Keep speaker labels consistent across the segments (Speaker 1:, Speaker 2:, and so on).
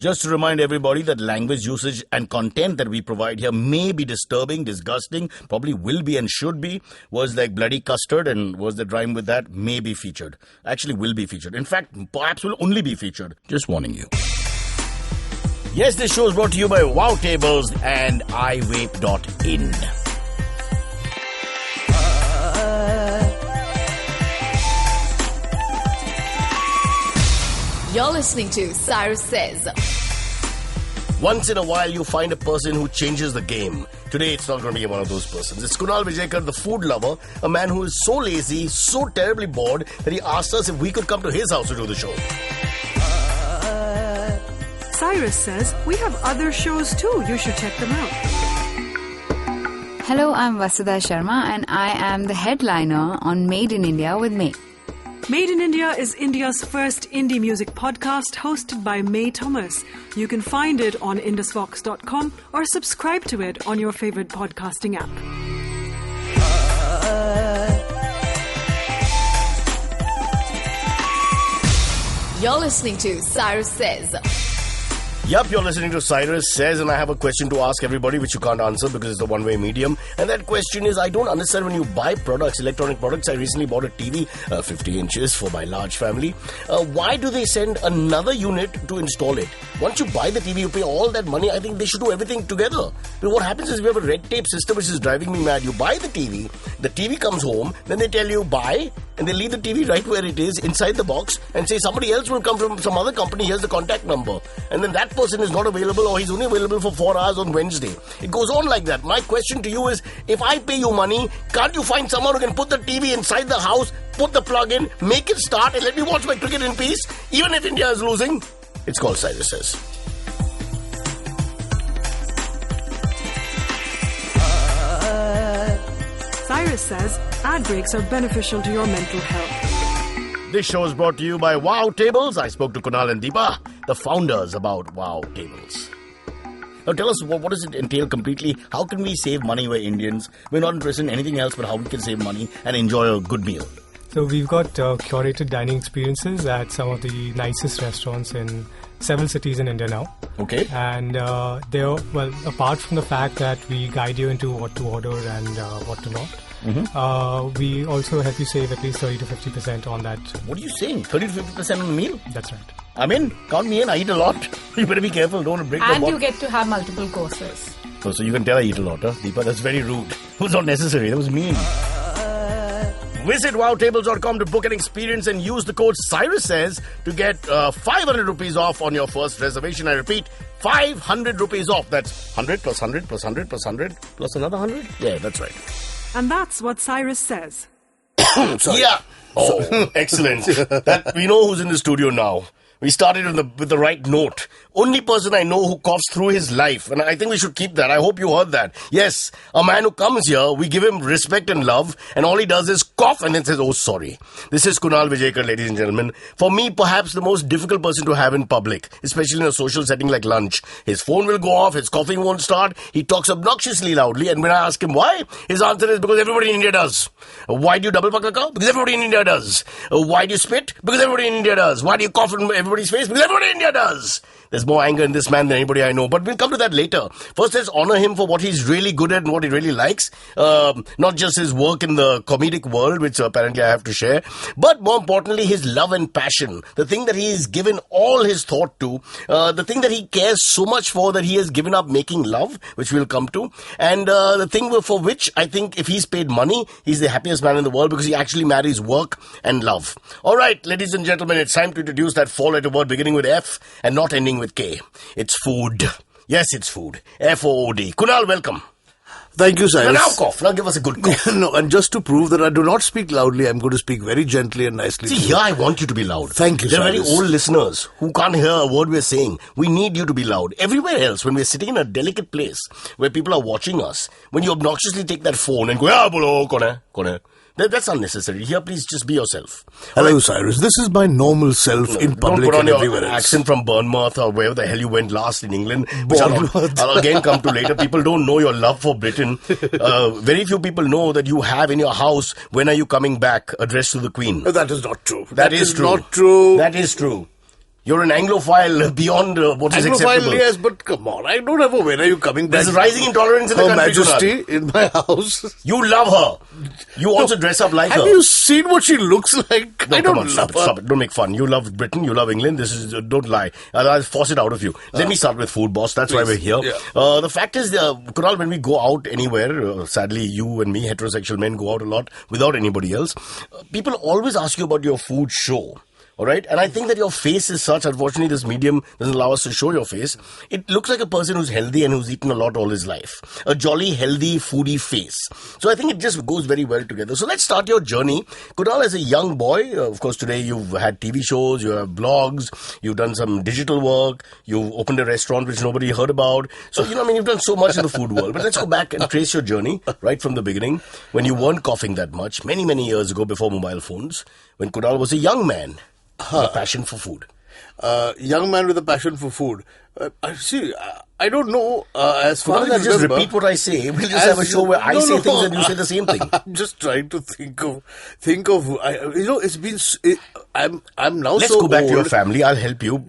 Speaker 1: Just to remind everybody that language usage and content that we provide here may be disturbing, disgusting, probably will be and should be. Words like bloody custard and words that rhyme with that may be featured. Actually will be featured. In fact, perhaps will only be featured. Just warning you. Yes, this show is brought to you by Wow Tables and iWape.in.
Speaker 2: You're listening to Cyrus Says.
Speaker 1: Once in a while, you find a person who changes the game. Today, it's not going to be one of those persons. It's Kunal Vijaykar, the food lover, a man who is so lazy, so terribly bored, that he asked us if we could come to his house to do the show.
Speaker 3: Cyrus says we have other shows too. You should check them out.
Speaker 4: Hello, I'm Vasudha Sharma and I am the headliner on Made in India with May.
Speaker 3: Made in India is India's first indie music podcast hosted by May Thomas. You can find it on indusvox.com or subscribe to it on your favorite podcasting app.
Speaker 2: You're listening to Cyrus Says.
Speaker 1: Yup, you're listening to Cyrus Says, and I have a question to ask everybody which you can't answer because it's a one-way medium. And that question is, I don't understand when you buy products, electronic products. I recently bought a TV, 50 inches for my large family. Why do they send another unit to install it? Once you buy the TV, you pay all that money. I think they should do everything together. But what happens is we have a red tape system which is driving me mad. You buy the TV comes home, then they tell you buy, and they leave the TV right where it is inside the box and say somebody else will come from some other company, here's the contact number. And then that person is not available or he's only available for 4 hours on Wednesday. It goes on like that. My question to you is, if I pay you money, can't you find someone who can put the TV inside the house, put the plug in, make it start and let me watch my cricket in peace, even if India is losing? It's called Cyrus Says.
Speaker 3: Cyrus says ad breaks are beneficial to your mental health.
Speaker 1: This show is brought to you by Wow Tables. I spoke to Kunal and Deepa, the founders, about Wow Tables. Now tell us, what does it entail completely? How can we save money? We're Indians. We're not interested in anything else but how we can save money and enjoy a good meal.
Speaker 5: So we've got curated dining experiences at some of the nicest restaurants in several cities in India now.
Speaker 1: Okay.
Speaker 5: And apart from the fact that we guide you into what to order and what to not, we also help you save at least 30 to 50% on that.
Speaker 1: What are you saying? 30 to 50% on the meal?
Speaker 5: That's right.
Speaker 1: I'm in. Count me in. I eat a lot. You better be careful. Don't break the
Speaker 6: And
Speaker 1: bottle.
Speaker 6: you get to have multiple courses.
Speaker 1: Oh, so you can tell I eat a lot, huh? Deepa, that's very rude. It was not necessary. That was mean. Visit wowtables.com to book an experience and use the code Cyrus Says to get 500 rupees off on your first reservation. I repeat, 500 rupees off. That's 100 plus 100 plus 100 plus 100 plus another 100. Yeah, that's right.
Speaker 3: And that's what Cyrus says.
Speaker 1: Sorry. Yeah. Oh, excellent. That we know who's in the studio now. We started with the right note. Only person I know who coughs through his life. And I think we should keep that. I hope you heard that. Yes, a man who comes here, we give him respect and love. And all he does is cough and then says, oh, sorry. This is Kunal Vijaykar, ladies and gentlemen. For me, perhaps the most difficult person to have in public, especially in a social setting like lunch. His phone will go off. His coughing won't start. He talks obnoxiously loudly. And when I ask him why, his answer is because everybody in India does. Why do you double pakaka? Because everybody in India does. Why do you spit? Because everybody in India does. Why do you cough in everybody's face? Because everybody in India does. There's more anger in this man than anybody I know. But we'll come to that later. First, let's honor him for what he's really good at and what he really likes. Not just his work in the comedic world, which apparently I have to share, but more importantly, his love and passion. The thing that he's given all his thought to. The thing that he cares so much for that he has given up making love, which we'll come to. And the thing for which I think if he's paid money, he's the happiest man in the world because he actually marries work and love. All right, ladies and gentlemen, it's time to introduce that four-letter word beginning with F and not ending with K. It's food. Yes, it's food. F-O-O-D. Kunal, welcome.
Speaker 7: Thank you, Cyrus.
Speaker 1: Now cough. Now give us a good cough.
Speaker 7: No, and just to prove that I do not speak loudly, I'm going to speak very gently and nicely.
Speaker 1: See, here I want you to be loud.
Speaker 7: Thank you,
Speaker 1: There are very
Speaker 7: Cyrus.
Speaker 1: old listeners who can't hear a word we're saying. We need you to be loud. Everywhere else, when we're sitting in a delicate place where people are watching us, when you obnoxiously take that phone and go, ah, bolo, kone, that's unnecessary. Here, please just be yourself.
Speaker 7: Hello, Cyrus. This is my normal self in
Speaker 1: Don't
Speaker 7: public
Speaker 1: put on
Speaker 7: and
Speaker 1: your
Speaker 7: everywhere else.
Speaker 1: accent from Bournemouth or wherever the hell you went last in England, which I'll again come to later. People don't know your love for Britain. Very few people know that you have in your house, when are you coming back, addressed to the Queen.
Speaker 7: That is not true.
Speaker 1: That is true.
Speaker 7: not true.
Speaker 1: That is true. You're an Anglophile beyond what is acceptable.
Speaker 7: Anglophile, yes, but come on. I don't know when are you coming back.
Speaker 1: There's rising intolerance in the
Speaker 7: Her
Speaker 1: country.
Speaker 7: Majesty in my house.
Speaker 1: You love her. You also dress up like her.
Speaker 7: Have you seen what she looks like?
Speaker 1: No,
Speaker 7: I don't
Speaker 1: come on,
Speaker 7: love her.
Speaker 1: stop it. Don't make fun. You love Britain. You love England. This is don't lie. I'll force it out of you. Let me start with food, boss. That's why we're here.
Speaker 7: Yeah.
Speaker 1: The fact is, Kunal, when we go out anywhere, sadly, you and me, heterosexual men, go out a lot without anybody else. People always ask you about your food show. All right. And I think that your face is such, unfortunately, this medium doesn't allow us to show your face. It looks like a person who's healthy and who's eaten a lot all his life. A jolly, healthy, foodie face. So I think it just goes very well together. So let's start your journey. Kunal, as a young boy, of course, today you've had TV shows, you have blogs, you've done some digital work, you've opened a restaurant which nobody heard about. So, you've done so much in the food world. But let's go back and trace your journey right from the beginning when you weren't coughing that much, many, many years ago before mobile phones, when Kunal was a young man. A passion for food.
Speaker 7: Young man with a passion for food. I don't know. As far as I
Speaker 1: just
Speaker 7: remember,
Speaker 1: repeat what I say. We'll just have a show where I say things and you say the same thing.
Speaker 7: I'm just trying to think of. It's been. I'm now
Speaker 1: Let's
Speaker 7: so old.
Speaker 1: go back to your family. I'll help you.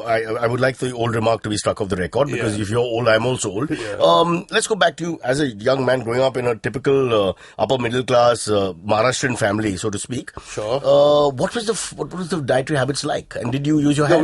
Speaker 1: I would like the old remark to be struck off the record because if you're old, I'm also old. Yeah. Let's go back to you as a young man growing up in a typical upper middle class Maharashtrian family, so to speak.
Speaker 7: Sure.
Speaker 1: What was the dietary habits like? And did you use your hands?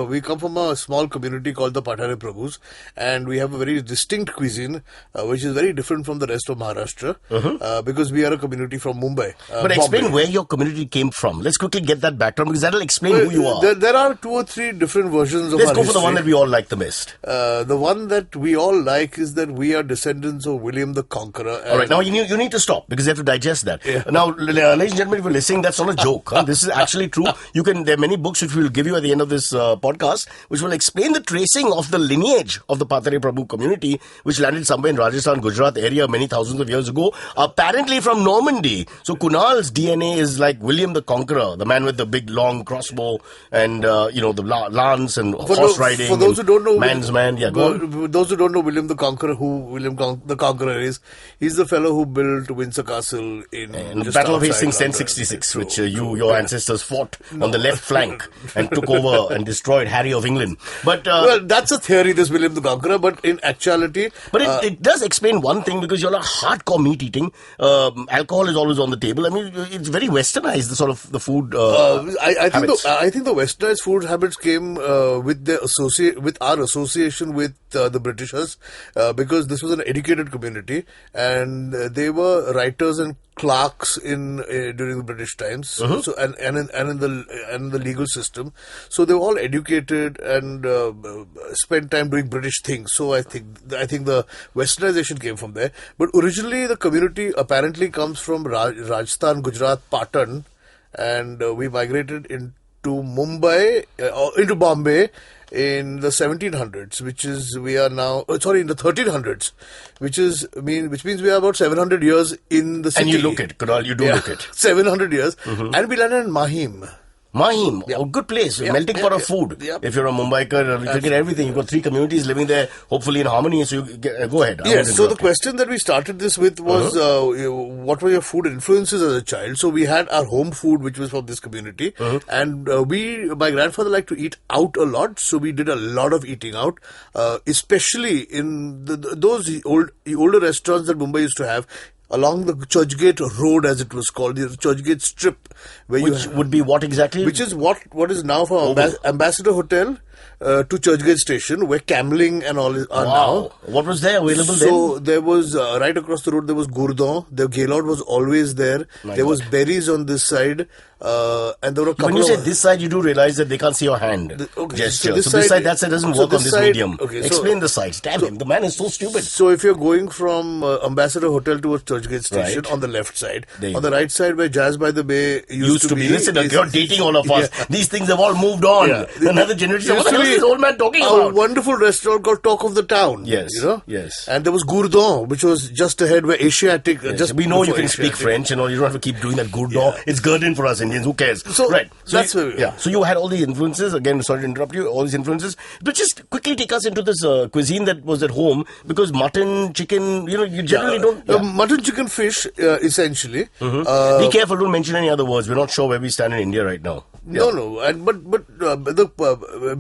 Speaker 7: We come from a small community called the Patare Prabhus, and we have a very distinct cuisine, which is very different from the rest of Maharashtra, because we are a community from Mumbai.
Speaker 1: But explain
Speaker 7: Bombay.
Speaker 1: where your community came from. Let's quickly get that background because that'll explain who you are.
Speaker 7: There are 2 or 3 different versions of
Speaker 1: Let's
Speaker 7: our
Speaker 1: go for the
Speaker 7: history.
Speaker 1: one that we all like the best.
Speaker 7: The one that we all like is that we are descendants of William the Conqueror.
Speaker 1: All right, now you need to stop because you have to digest that. Yeah. Now, ladies and gentlemen, if you're listening, that's not a joke. This is actually true. There are many books which we will give you at the end of this podcast, which will explain the tracing of the lineage of the Patare Prabhu community, which landed somewhere in Rajasthan, Gujarat area many thousands of years ago, apparently from Normandy. So Kunal's DNA is like William the Conqueror, the man with the big long crossbow and the lance and horse riding.
Speaker 7: For those who don't know,
Speaker 1: man's man. Yeah, go on.
Speaker 7: Those who don't know William the Conqueror, the Conqueror is, he's the fellow who built Windsor Castle in
Speaker 1: the Battle of Hastings 1066, which your ancestors fought on the left flank and took over and destroyed Harry of England. But
Speaker 7: that's a theory, this William the Conqueror, but in actuality...
Speaker 1: But it does explain one thing, because you're a hardcore meat eating. Alcohol is always on the table. I mean, it's very westernized, the sort of the food
Speaker 7: I think the westernized food habits came with our association with the Britishers, because this was an educated community, and they were writers and clerks during the British times, so and in the legal system. So they were all educated and spent time doing British things. So I think the westernization came from there. But originally the community apparently comes from Rajasthan, Gujarat, Patan, and we migrated into Mumbai, into Bombay in the 1700s, in the 1300s, which means we are about 700 years in the city.
Speaker 1: And you look it, Kunal, you do look it.
Speaker 7: 700 years. And we landed in Mahim.
Speaker 1: Mahim, a good place, melting pot of food. If you're a Mumbaiker, you can get everything. You've got 3 communities living there, hopefully in harmony. So go ahead.
Speaker 7: Yes, so the question that we started this with was, what were your food influences as a child? So we had our home food, which was from this community. And my grandfather liked to eat out a lot. So we did a lot of eating out, especially in those older restaurants that Mumbai used to have, along the Churchgate Road, as it was called, the Churchgate Strip.
Speaker 1: Which would be what exactly?
Speaker 7: Which is what is now from Ambassador Hotel to Churchgate Station, where Camling and all are now.
Speaker 1: What was there available then?
Speaker 7: So there was, right across the road, there was Gourdon. The Gaylord was always there. There was Berries on this side. And there were a couple
Speaker 1: when you say this side, you do realize that they can't see your hand gesture. So this side, that side doesn't work on this medium. Explain the sides. Damn him, the man is so stupid.
Speaker 7: So if you're going from Ambassador Hotel towards Churchgate Station, on the left side, on the right side where Jazz by the Bay used to be.
Speaker 1: Listen, you're dating all of us. These things have all moved on. Another generation.
Speaker 7: actually
Speaker 1: this old man talking
Speaker 7: a
Speaker 1: about?
Speaker 7: wonderful restaurant called Talk of the Town.
Speaker 1: Yes.
Speaker 7: You know?
Speaker 1: Yes.
Speaker 7: And there was Gourdon, which was just ahead where Asiatic.
Speaker 1: Yes.
Speaker 7: Just
Speaker 1: We know you
Speaker 7: before
Speaker 1: can speak
Speaker 7: Asiatic.
Speaker 1: French and all. You don't have to keep doing that Gourdon. It's Gurdon for us Indians. Who cares?
Speaker 7: So,
Speaker 1: right. So
Speaker 7: that's
Speaker 1: you,
Speaker 7: where we
Speaker 1: yeah. So you had all the influences. Again, sorry to interrupt you. All these influences. But just quickly take us into this cuisine that was at home, because mutton, chicken, you generally don't. Yeah.
Speaker 7: Mutton, chicken, fish, essentially.
Speaker 1: Be careful. Don't mention any other words. We're not sure where we stand in India right now.
Speaker 7: No. And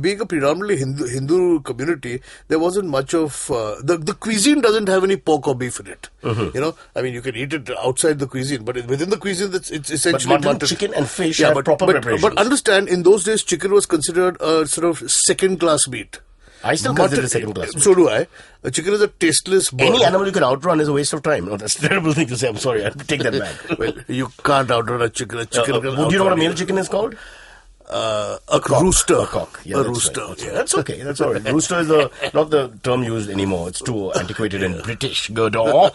Speaker 7: being a predominantly Hindu community, there wasn't much of the cuisine doesn't have any pork or beef in it. I mean, you can eat it outside the cuisine, but within the cuisine, it's essentially
Speaker 1: But mutton, chicken, and fish have proper preparations.
Speaker 7: But understand, in those days, chicken was considered a sort of second-class meat.
Speaker 1: I still consider it second class.
Speaker 7: So do I. Chicken is a tasteless bird.
Speaker 1: Any animal you can outrun is a waste of time. No, that's a terrible thing to say. I'm sorry. I take that back.
Speaker 7: Well, you can't outrun a chicken.
Speaker 1: Do you know what a male chicken is called?
Speaker 7: A rooster.
Speaker 1: A cock. Yeah,
Speaker 7: a
Speaker 1: that's
Speaker 7: rooster.
Speaker 1: Right.
Speaker 7: Yeah.
Speaker 1: That's okay. That's all right. Rooster is not the term used anymore. It's too antiquated and British. Good. All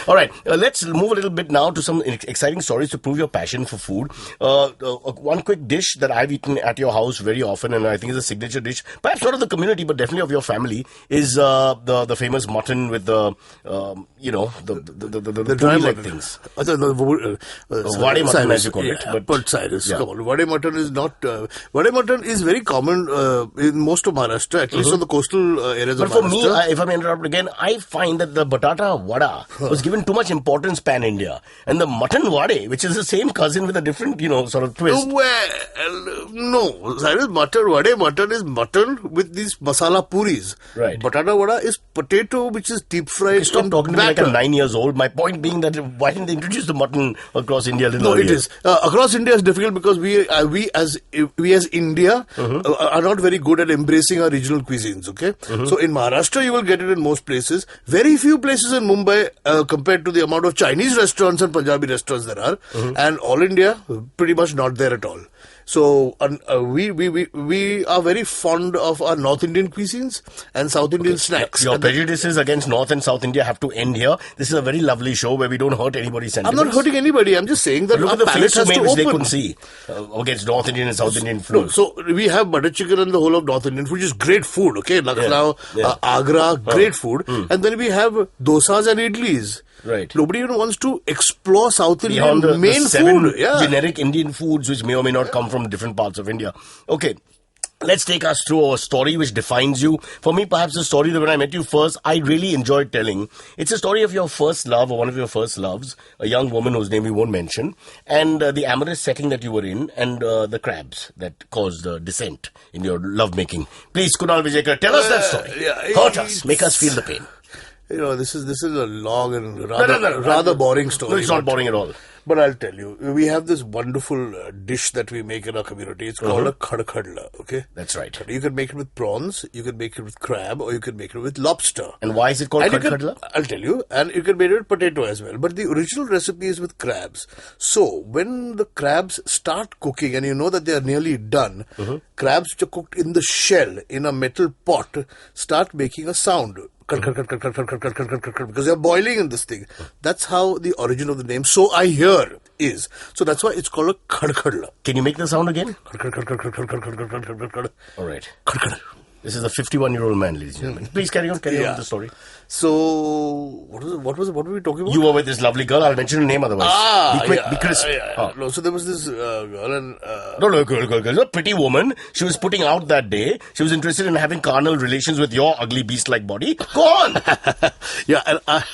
Speaker 1: right. Let's move a little bit now to some exciting stories to prove your passion for food. One quick dish that I've eaten at your house very often, and I think is a signature dish, perhaps not of the community, but definitely of your family, is the famous mutton with the
Speaker 7: dry
Speaker 1: like
Speaker 7: mutton
Speaker 1: things.
Speaker 7: Vade
Speaker 1: mutton, as you call it.
Speaker 7: But Cyrus, come on. Vade mutton is not. Vade mutton is very common in most of Maharashtra, at least on the coastal areas of Maharashtra.
Speaker 1: But for me, if I'm interrupted again, I find that the batata vada was given too much importance pan-India. And the mutton vade, which is the same cousin with a different, sort of twist.
Speaker 7: Well, no. Cyrus, vade mutton is mutton with these masala puris.
Speaker 1: Right.
Speaker 7: Batata vada is potato which is deep fried.
Speaker 1: Stop talking to me like I'm 9 years old. My point being that why didn't they introduce the mutton across India a little earlier?
Speaker 7: It is. Across India is difficult because we as India are not very good at embracing our regional cuisines, okay? So in Maharashtra you will get it in most places. Very few places in Mumbai compared to the amount of Chinese restaurants and Punjabi restaurants there are. And all India, pretty much not there at all. So we are very fond of our North Indian cuisines and South Indian snacks.
Speaker 1: Your prejudices against North and South India have to end here. This is a very lovely show where we don't hurt anybody's sentiments.
Speaker 7: I'm not hurting anybody. I'm just saying that
Speaker 1: look
Speaker 7: our
Speaker 1: at the
Speaker 7: palate
Speaker 1: face you
Speaker 7: has
Speaker 1: made
Speaker 7: to
Speaker 1: which
Speaker 7: open.
Speaker 1: they couldn't see against North Indian and South Indian food.
Speaker 7: No, so we have butter chicken and the whole of North Indian food, which is great food, okay? Lucknow, Agra, great food. And then we have dosas and idlis.
Speaker 1: Right.
Speaker 7: Nobody even wants to explore South Indian
Speaker 1: Beyond
Speaker 7: main
Speaker 1: the seven
Speaker 7: food. Yeah.
Speaker 1: generic Indian foods which may or may not come from different parts of India. Okay. Let's take us through a story which defines you. For me, perhaps the story that when I met you first, I really enjoyed telling. It's a story of your first love or one of your first loves, a young woman whose name we won't mention, and the amorous setting that you were in, and the crabs that caused dissent in your lovemaking. Please, Kunal Vijaykar, tell us that story. Hurt us, make us feel the pain.
Speaker 7: This is a long and rather boring story.
Speaker 1: No, it's not boring at all.
Speaker 7: But I'll tell you, we have this wonderful dish that we make in our community. It's called a khadkhadla, okay?
Speaker 1: That's right.
Speaker 7: You can make it with prawns, you can make it with crab, or you can make it with lobster.
Speaker 1: And why is it called khadkhadla?
Speaker 7: I'll tell you. And you can make it with potato as well. But the original recipe is with crabs. So, when the crabs start cooking and you know that they are nearly done, crabs which are cooked in the shell in a metal pot start making a sound. Because they're boiling in this thing. That's how the origin of the name, so I hear, is. So that's why it's called a khadkhadla.
Speaker 1: Can you make the sound again? All right. This is a 51-year-old man, ladies and gentlemen. Please carry on with the story.
Speaker 7: So, what were we talking about?
Speaker 1: You were with this lovely girl. I'll mention her name otherwise. Be quick, be crisp.
Speaker 7: No, so there was this girl and...
Speaker 1: No, girl. A pretty woman. She was putting out that day. She was interested in having carnal relations with your ugly beast-like body. Go on!
Speaker 7: Yeah, and I...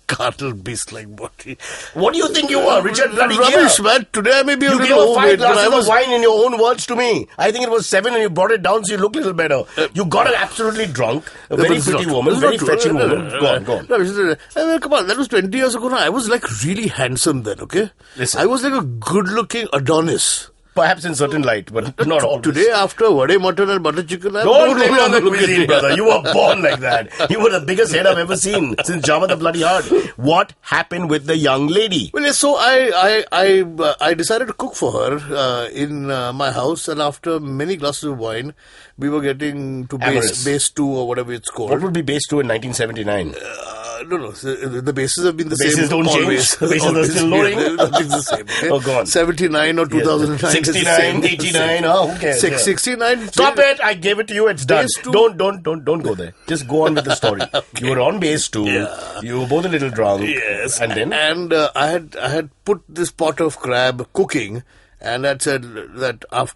Speaker 7: Carnal beast-like body.
Speaker 1: What do you think you are, Richard bloody
Speaker 7: Rubbish,
Speaker 1: Gere?
Speaker 7: man. Today I may be a
Speaker 1: You gave
Speaker 7: little
Speaker 1: her 5
Speaker 7: overweight, but I
Speaker 1: glasses
Speaker 7: was...
Speaker 1: of wine in your own words to me. I think it was 7 and you brought it down so you look a little better. You got her absolutely drunk. A very pretty woman, very fetching woman. Go on.
Speaker 7: Come on, that was 20 years ago now. I was like really handsome then, okay?
Speaker 1: Listen.
Speaker 7: I was like a good-looking Adonis.
Speaker 1: Perhaps in certain light, but not always.
Speaker 7: Today, after vade mutton and butter chicken,
Speaker 1: Don't blame it on the cuisine, brother. You were born like that. You were the biggest head I've ever seen since Java the Bloody Heart. What happened with the young lady?
Speaker 7: Well, so I decided to cook for her in my house, and after many glasses of wine, we were getting to base 2 or whatever it's called.
Speaker 1: What would be base 2 in 1979?
Speaker 7: No. So the bases have been the
Speaker 1: bases
Speaker 7: same.
Speaker 1: Don't
Speaker 7: always.
Speaker 1: Change. The bases
Speaker 7: always.
Speaker 1: are still lowering.
Speaker 7: Nothing's the same. Okay?
Speaker 1: Oh, go on.
Speaker 7: 79 or 2009.
Speaker 1: 69, 89. Who cares?
Speaker 7: 69.
Speaker 1: Stop it! I gave it to you. It's done.
Speaker 7: Base 2.
Speaker 1: Don't go there. Just go on with the story. Okay. You were on base 2. Yeah. You were both a little drunk.
Speaker 7: Yes.
Speaker 1: And then?
Speaker 7: And I had put this pot of crab cooking, and I'd said that I'd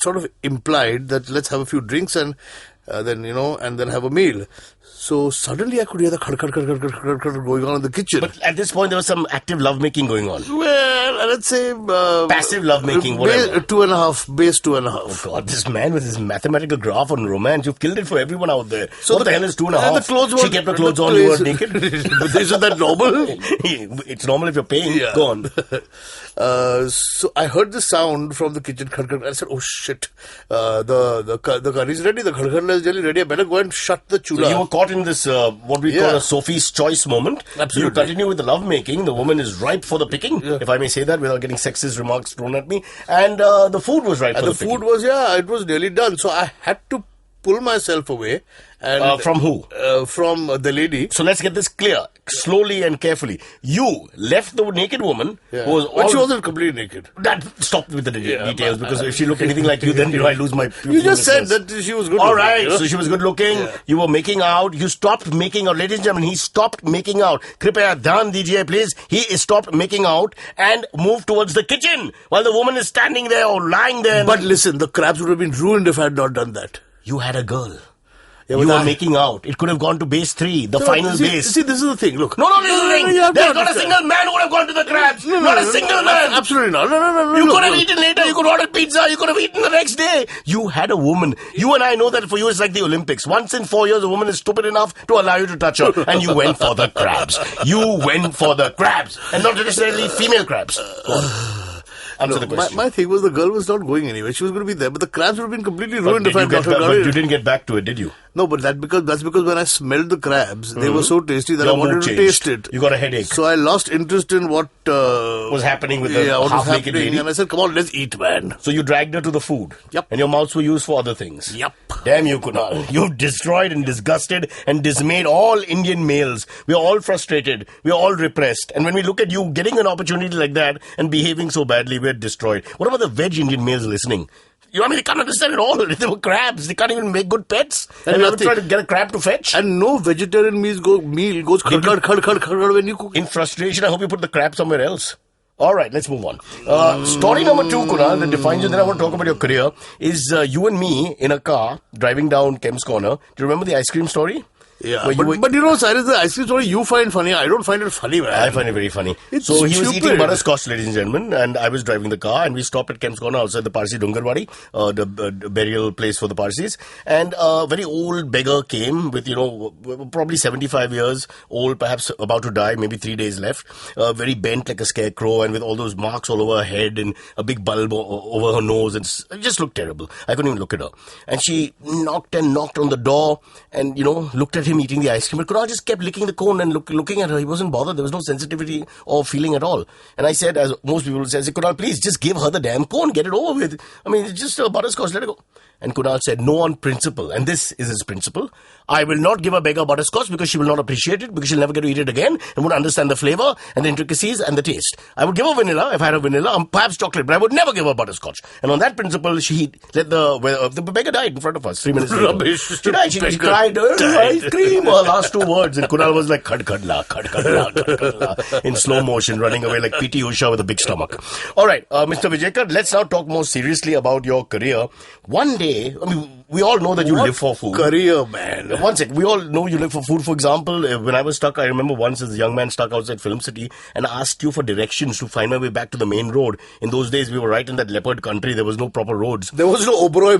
Speaker 7: sort of implied that let's have a few drinks and then have a meal. So suddenly I could hear the khad going on in the kitchen.
Speaker 1: But at this point there was some active lovemaking going on.
Speaker 7: Well, let's say
Speaker 1: passive lovemaking, whatever.
Speaker 7: Base 2.5.
Speaker 1: Oh God, this man with his mathematical graph on romance, you've killed it for everyone out there. So what the hell is 2.5?
Speaker 7: The clothes
Speaker 1: she kept her clothes on, you were naked.
Speaker 7: Isn't that normal?
Speaker 1: It's normal if you're paying. Yeah. Go on.
Speaker 7: So I heard the sound from the kitchen. I said, "Oh shit! The curry is ready. The khad is ready. I better go and shut the chula."
Speaker 1: So you were caught in this what we call a Sophie's choice moment.
Speaker 7: Absolutely.
Speaker 1: You continue with the love making. The woman is ripe for the picking, if I may say that without getting sexist remarks thrown at me. And the food was ripe for the picking.
Speaker 7: The food was it was nearly done. So I had to pull myself away. And
Speaker 1: from who?
Speaker 7: From the lady.
Speaker 1: So let's get this clear, slowly and carefully. You left the naked woman who was
Speaker 7: but she wasn't completely naked.
Speaker 1: That stopped with the details because if she looked anything like you, then I lose my.
Speaker 7: You just said that she was good.
Speaker 1: All right, so she was good looking. Yeah. You were making out. You stopped making out, ladies and gentlemen. He stopped making out. Kripaya dhyan dijiye, please. He stopped making out and moved towards the kitchen while the woman is standing there or lying there.
Speaker 7: But listen, the crabs would have been ruined if I had not done that.
Speaker 1: You had a girl. You were making out. It could have gone to base 3, the final base.
Speaker 7: See, this is the thing. Look.
Speaker 1: No, this is the thing. There's not a single man who would have gone to the crabs. Not a single man.
Speaker 7: Absolutely not. No.
Speaker 1: You could have eaten later. You could order pizza. You could have eaten the next day. You had a woman. You and I know that for you it's like the Olympics. Once in 4 years, a woman is stupid enough to allow you to touch her. And you went for the crabs. You went for the crabs. And not necessarily female crabs. Answer the question.
Speaker 7: My thing was the girl was not going anywhere. She was going to be there. But the crabs would have been completely ruined if I got her.
Speaker 1: But you didn't get back to it, did you?
Speaker 7: No, but that's because when I smelled the crabs, they were so tasty that I wanted to taste it.
Speaker 1: You got a headache.
Speaker 7: So I lost interest in what
Speaker 1: was happening with the half-naked lady.
Speaker 7: And I said, come on, let's eat, man.
Speaker 1: So you dragged her to the food.
Speaker 7: Yep.
Speaker 1: And your mouths were used for other things.
Speaker 7: Yep.
Speaker 1: Damn you, Kunal. You've destroyed and disgusted and dismayed all Indian males. We are all frustrated. We are all repressed. And when we look at you getting an opportunity like that and behaving so badly, we're destroyed. What about the veg Indian males listening? They can't understand it all. They were crabs. They can't even make good pets. Have you ever tried to get a crab to fetch?
Speaker 7: And no vegetarian meal goes khad when you cook.
Speaker 1: In frustration, I hope you put the crab somewhere else. All right, let's move on. Story number 2, Kunal, that defines you, then I want to talk about your career, is you and me in a car driving down Kemp's Corner. Do you remember the ice cream story?
Speaker 7: Yeah, but you know, Cyrus, the ice cream story you find funny. I don't find it funny, man.
Speaker 1: I find it very funny. So he was eating butterscotch, ladies and gentlemen, and I was driving the car, and we stopped at Kemp's Corner outside the Parsi Dungarwadi, the burial place for the Parsis, and a very old beggar came with, probably 75 years old, perhaps about to die, maybe 3 days left, very bent like a scarecrow, and with all those marks all over her head and a big bulb over her nose, and it just looked terrible. I couldn't even look at her. And she knocked on the door, and, looked at him eating the ice cream, but Kunal just kept licking the cone and looking at her. He wasn't bothered. There was no sensitivity or feeling at all. And I said, as most people would say, Kunal, please just give her the damn cone, get it over with. I mean, it's just a butterscotch, let it go. And Kunal said, no, on principle. And this is his principle. I will not give a beggar butterscotch because she will not appreciate it, because she'll never get to eat it again and won't understand the flavor and the intricacies and the taste. I would give her vanilla if I had a vanilla, perhaps chocolate, but I would never give her butterscotch. And on that principle, she let the beggar died in front of us 3 minutes later.
Speaker 7: Rubbish.
Speaker 1: She died. She cried, ice cream, her last 2 words. And Kunal was like, khad la, in slow motion, running away like P.T. Usha with a big stomach. All right, Mr. Vijaykar, let's now talk more seriously about your career. One day, we all know that you live for food.
Speaker 7: Career, man.
Speaker 1: One sec. We all know you live for food. For example, when I was stuck, I remember once as a young man stuck outside Film City and I asked you for directions to find my way back to the main road. In those days, we were right in that leopard country. There was no proper roads.
Speaker 7: There was no Oberoi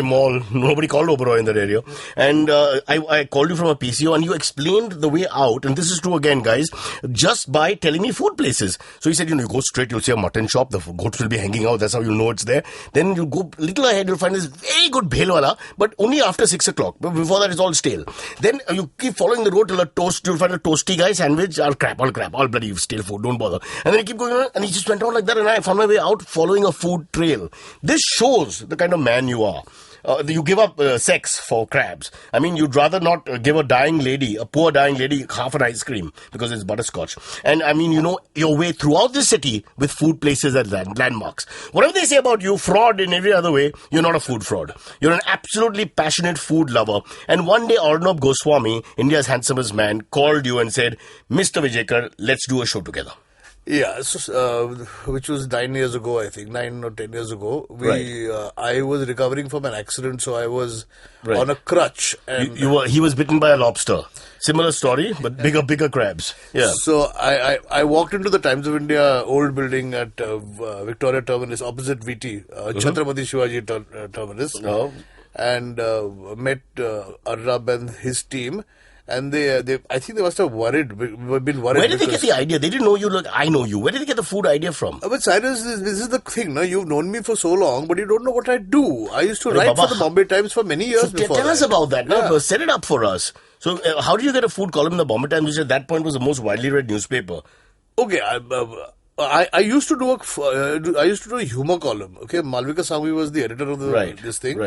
Speaker 7: Mall.
Speaker 1: Nobody called Oberoi in that area. And I called you from a PCO and you explained the way out. And this is true again, guys, just by telling me food places. So he said, you go straight, you'll see a mutton shop. The goats will be hanging out. That's how you'll know it's there. Then you go a little ahead, you'll find this very good bhelwala, but only after 6 o'clock. But before that, it's all stale. Then you keep following the road till you'll find a toasty guy sandwich, all crap, all bloody stale food, don't bother. And then you keep going on, and he just went on like that, and I found my way out following a food trail. This shows the kind of man you are. You give up sex for crabs. I mean, you'd rather not give a poor dying lady, half an ice cream because it's butterscotch. And I mean, you know your way throughout the city with food places and landmarks. Whatever they say about you, fraud in every other way, you're not a food fraud. You're an absolutely passionate food lover. And one day, Arnab Goswami, India's handsomest man, called you and said, Mr. Vijaykar, let's do a show together.
Speaker 7: Yeah, so, which was 9 years ago, I think, 9 or 10 years ago. I was recovering from an accident, so I was on a crutch. And
Speaker 1: he was bitten by a lobster. Similar story, but bigger crabs. Yeah.
Speaker 7: So I walked into the Times of India old building at Victoria Terminus, opposite VT, Chhatrapati Shivaji Terminus, and met Arnab and his team. And I think they must have been worried.
Speaker 1: Where did they get the idea? They didn't know you like I know you. Where did they get the food idea from?
Speaker 7: But Cyrus, this is the thing, no? You've known me for so long, but you don't know what I do. I used to write for the Bombay Times for many years before.
Speaker 1: Tell us about that. Yeah. No, set it up for us. So, how did you get a food column in the Bombay Times, which at that point was the most widely read newspaper?
Speaker 7: Okay, I used to do a humor column. Okay, Malvika Sangvi was the editor of this thing,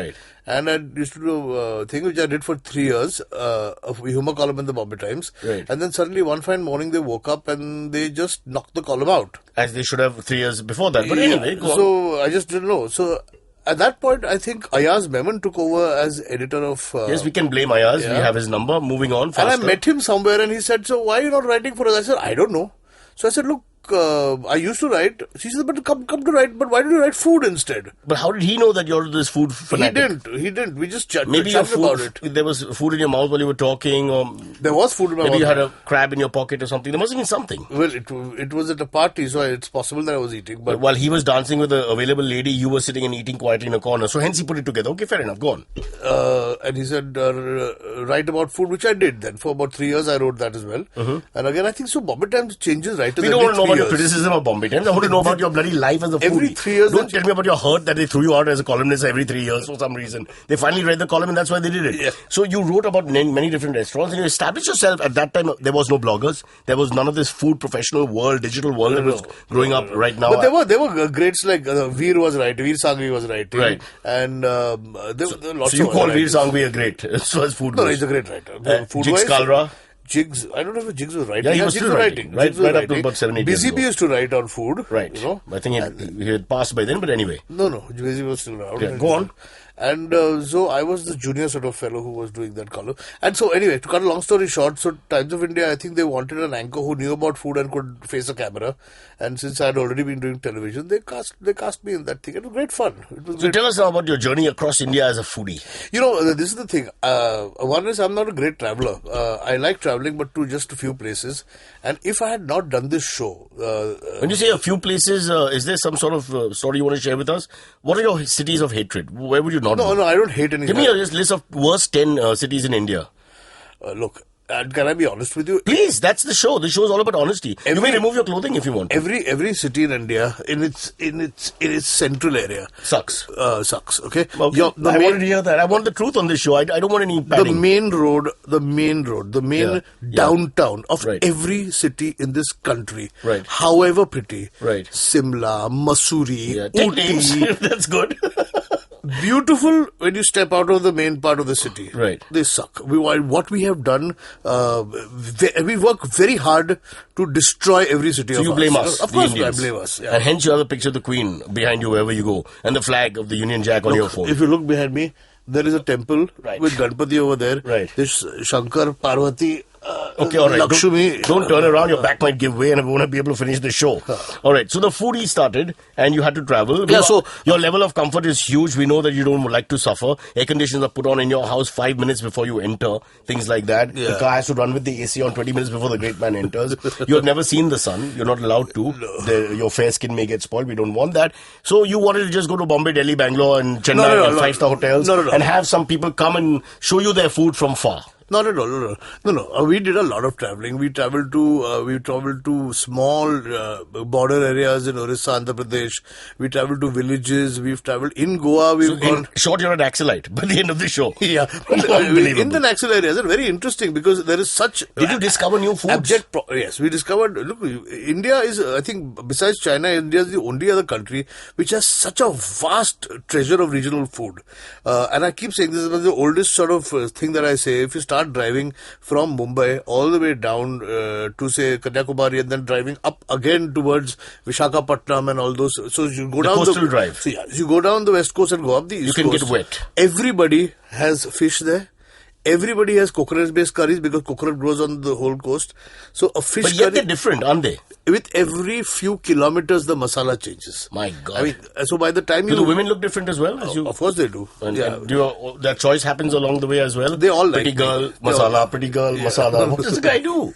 Speaker 7: and I used to do a thing which I did for 3 years, a humor column in the Bombay Times. And then suddenly one fine morning they woke up and they just knocked the column out,
Speaker 1: as they should have 3 years before that. But anyway, go on.
Speaker 7: So I just didn't know. So at that point, I think Ayaz Memon took over as editor of...
Speaker 1: yes, we can blame Ayaz. We have his number. Moving on faster.
Speaker 7: And I met him somewhere and he said, so why are you not writing for us? I said, I don't know. So I said, look, I used to write. She said, but come to write. But why did you write food instead?
Speaker 1: But how did he know that you're this food fanatic?
Speaker 7: He didn't. We just chatted
Speaker 1: about
Speaker 7: it.
Speaker 1: There was food in your mouth while you were talking, or
Speaker 7: there was food in my mouth.
Speaker 1: Maybe you had a crab in your pocket or something. There must have been something.
Speaker 7: Well, it was at a party, so it's possible that I was eating. But
Speaker 1: while he was dancing with an available lady, you were sitting and eating quietly in a corner. So hence he put it together. Okay, fair enough. Go on.
Speaker 7: And he said, write about food, which I did. Then for about 3 years, I wrote that as well. And again, I think so. Bombay Times changes writers.
Speaker 1: We don't want to know about your criticism of Bombay Times. I want to know about your bloody life as a foodie.
Speaker 7: Every 3 years.
Speaker 1: Don't tell me about your hurt that they threw you out as a columnist every 3 years for some reason. They finally read the column and that's why they did it.
Speaker 7: Yeah.
Speaker 1: So you wrote about many different restaurants and you established yourself. At that time, there was no bloggers. There was none of this food professional world, digital world that was growing up right now.
Speaker 7: But there were greats like Veer was writing, Veer Sangvi was writing.
Speaker 1: Right.
Speaker 7: And there were lots
Speaker 1: of... So you call Veer Sangvi a great as far as food goes?
Speaker 7: No, he's a great writer.
Speaker 1: Jigs Kalra?
Speaker 7: Jigs, I don't know if Jigs was writing.
Speaker 1: Yeah, he was still writing. Right up to about 7-8 years ago.
Speaker 7: BCP used to write on food.
Speaker 1: Right. You know? I think he had passed by then, but anyway.
Speaker 7: No, BCP was still around.
Speaker 1: Yeah, go on.
Speaker 7: And so I was the junior sort of fellow who was doing that column. And so anyway, to cut a long story short, so Times of India, I think they wanted an anchor who knew about food and could face a camera. And since I had already been doing television, they cast me in that thing. It was great fun.
Speaker 1: So tell us now about your journey across India as a foodie.
Speaker 7: You know, this is the thing. One is I'm not a great traveller. I like travelling, but to just a few places. And if I had not done this show...
Speaker 1: when you say a few places, is there some sort of story you want to share with us? What are your cities of hatred? Where would you not
Speaker 7: No, I don't hate anything.
Speaker 1: Give me a list of worst 10 cities in India.
Speaker 7: Look, can I be honest with you?
Speaker 1: Please, that's the show. The show is all about honesty. You may remove your clothing if you want.
Speaker 7: Every city in India, in its central area,
Speaker 1: sucks.
Speaker 7: Sucks. Okay.
Speaker 1: I wanted to hear that. I want the truth on this show. I don't want any padding.
Speaker 7: The main downtown of every city in this country, however pretty, Simla, Mussoorie, Ooty,
Speaker 1: that's good.
Speaker 7: Beautiful when you step out of the main part of the city.
Speaker 1: Right.
Speaker 7: They suck. What we have done, we work very hard to destroy every city of ours.
Speaker 1: So you blame us,
Speaker 7: Of course I blame us. Yeah.
Speaker 1: And hence you have a picture of the Queen behind you wherever you go. And the flag of the Union Jack on your phone.
Speaker 7: If you look behind me, there is a temple with Ganpati over there.
Speaker 1: Right.
Speaker 7: There's Shankar, Parvati...
Speaker 1: Okay, all right.
Speaker 7: Lakshmi.
Speaker 1: Don't turn around. Your back might give way and I won't be able to finish the show. All right. So the foodie started and you had to travel.
Speaker 7: Yeah, so
Speaker 1: your level of comfort is huge. We know that you don't like to suffer. Air conditioners are put on in your house 5 minutes before you enter. Things like that.
Speaker 7: Yeah.
Speaker 1: The car has to run with the AC on 20 minutes before the great man enters. You have never seen the sun. You're not allowed to.
Speaker 7: No.
Speaker 1: Your fair skin may get spoiled. We don't want that. So you wanted to just go to Bombay, Delhi, Bangalore and Chennai and 5-star hotels and have some people come and show you their food from far.
Speaker 7: Not at all. No. We did a lot of traveling. We traveled to small border areas in Orissa, Andhra Pradesh. We traveled to villages. We've traveled in Goa.
Speaker 1: In short, you're an Naxalite by the end of the show.
Speaker 7: Yeah.
Speaker 1: Unbelievable.
Speaker 7: In the Naxal areas, are very interesting because there is such...
Speaker 1: Did you discover new foods?
Speaker 7: Yes, we discovered... Look, India is, I think, besides China, India is the only other country which has such a vast treasure of regional food. And I keep saying this is the oldest sort of thing that I say. If you start driving from Mumbai all the way down to, say, Kanyakumari and then driving up again towards Visakhapatnam and all those. So you go down
Speaker 1: coastal drive.
Speaker 7: So you go down the west coast and go up the east coast.
Speaker 1: You can get wet.
Speaker 7: Everybody has fish there. Everybody has coconut-based curries because coconut grows on the whole coast. So a fish curry...
Speaker 1: But yet they're different, aren't they?
Speaker 7: With every few kilometers, the masala changes.
Speaker 1: My God.
Speaker 7: I mean, so by the time
Speaker 1: do the women look different as well?
Speaker 7: Of course they do.
Speaker 1: And that choice happens along the way as well?
Speaker 7: They all like
Speaker 1: pretty girl, masala, pretty girl, masala. What does the guy do?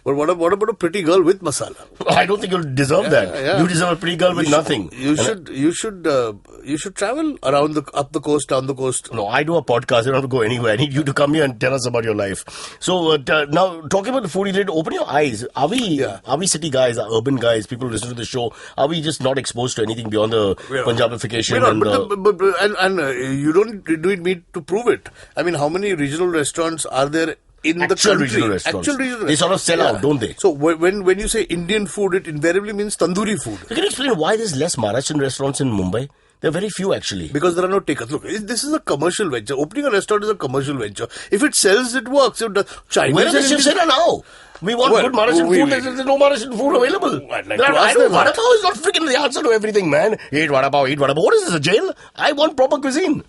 Speaker 7: But what about a pretty girl with masala?
Speaker 1: I don't think you'll deserve that.
Speaker 7: Yeah.
Speaker 1: You deserve a pretty girl with nothing.
Speaker 7: You should travel around up the coast, down the coast.
Speaker 1: No, I do a podcast. I don't have to go anywhere. I need you to come here and tell us about your life. So now, talking about the food, you did open your eyes. Are we city guys, urban guys, people who listen to the show, are we just not exposed to anything beyond the Punjabification?
Speaker 7: And you don't need to prove it. I mean, how many regional restaurants are there in the country?
Speaker 1: Regional restaurants.
Speaker 7: Actual regional
Speaker 1: They sort of sell out, don't they?
Speaker 7: So when you say Indian food, it invariably means tandoori food.
Speaker 1: So can you explain why there's less Maharashtrian restaurants in Mumbai? There are very few actually.
Speaker 7: Because there are no takers. Look, this is a commercial venture. Opening a restaurant is a commercial venture. If it sells, it works. Chinese
Speaker 1: Where are the chefs now? We want good Maharashtrian food. There's no Maharashtrian food available. Vada pav is not freaking the answer to everything, man. Eat vada pav. What is this, a jail? I want proper cuisine.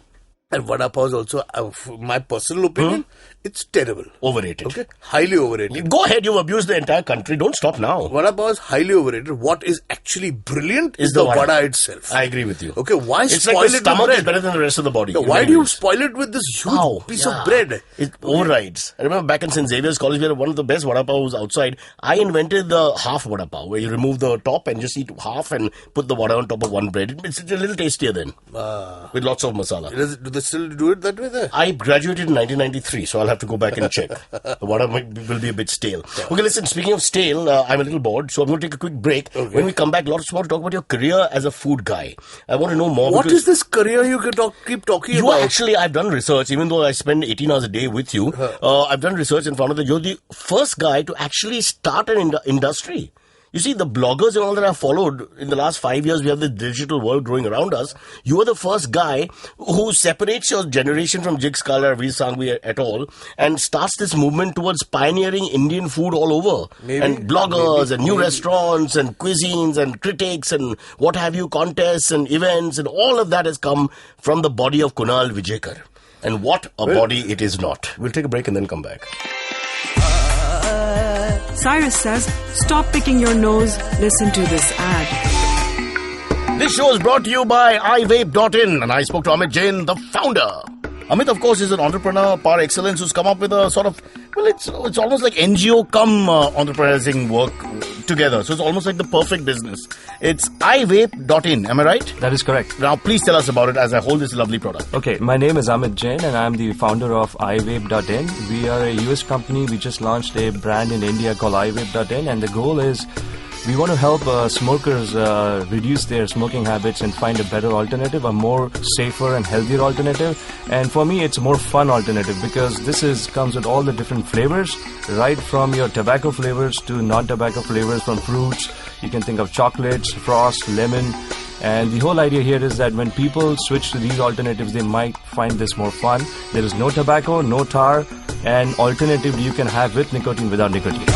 Speaker 7: And vada pav is also, my personal opinion, it's terrible.
Speaker 1: Overrated.
Speaker 7: Okay? Highly overrated.
Speaker 1: Go ahead, you've abused the entire country. Don't stop now.
Speaker 7: Vada pav is highly overrated. What is actually brilliant is the vada itself.
Speaker 1: I agree with you.
Speaker 7: Okay, why
Speaker 1: it's
Speaker 7: spoil
Speaker 1: like the
Speaker 7: it
Speaker 1: stomach
Speaker 7: with bread?
Speaker 1: Is better than the rest of the body.
Speaker 7: No, why do you spoil it with this huge piece of bread?
Speaker 1: It overrides. I remember back in St. Xavier's College, we had one of the best vada pavs outside. I invented the half vada pav, where you remove the top and just eat half and put the vada on top of one bread. It's a little tastier then. With lots of masala.
Speaker 7: Do they still do it that way there?
Speaker 1: I graduated in 1993, so I'll have to go back and check. The vada will be a bit stale. Okay, listen, speaking of stale, I'm a little bored, so I'm going to take a quick break. Okay. When we come back, lots more to talk about your career as a food guy. I want to know more.
Speaker 7: What is this career you can keep talking about?
Speaker 1: Actually, I've done research, even though I spend 18 hours a day with you. I've done research and found out that you're the first guy to actually start an industry. You see, the bloggers and all that I've followed in the last 5 years, we have the digital world growing around us. You are the first guy who separates your generation from Jig Scholar, Veer Sanghvi et al. And starts this movement towards pioneering Indian food all over. And bloggers and new restaurants and cuisines and critics and what have you, contests and events and all of that has come from the body of Kunal Vijaykar. And what a body it is not. We'll take a break and then come back.
Speaker 3: Cyrus says, stop picking your nose, listen to this ad.
Speaker 1: This show is brought to you by iVape.in, and I spoke to Amit Jain, the founder. Amit, of course, is an entrepreneur par excellence who's come up with a sort of, it's almost like NGO come entrepreneurizing work together. So it's almost like the perfect business. It's iVape.in, am I right?
Speaker 8: That is correct.
Speaker 1: Now, please tell us about it as I hold this lovely product.
Speaker 8: Okay, my name is Amit Jain and I'm the founder of iVape.in. We are a US company. We just launched a brand in India called iVape.in, and the goal is we want to help smokers reduce their smoking habits and find a better alternative, a more safer and healthier alternative. And for me, it's a more fun alternative because this comes with all the different flavors, right from your tobacco flavors to non-tobacco flavors from fruits. You can think of chocolates, frost, lemon. And the whole idea here is that when people switch to these alternatives, they might find this more fun. There is no tobacco, no tar, and alternatively you can have with nicotine, without nicotine.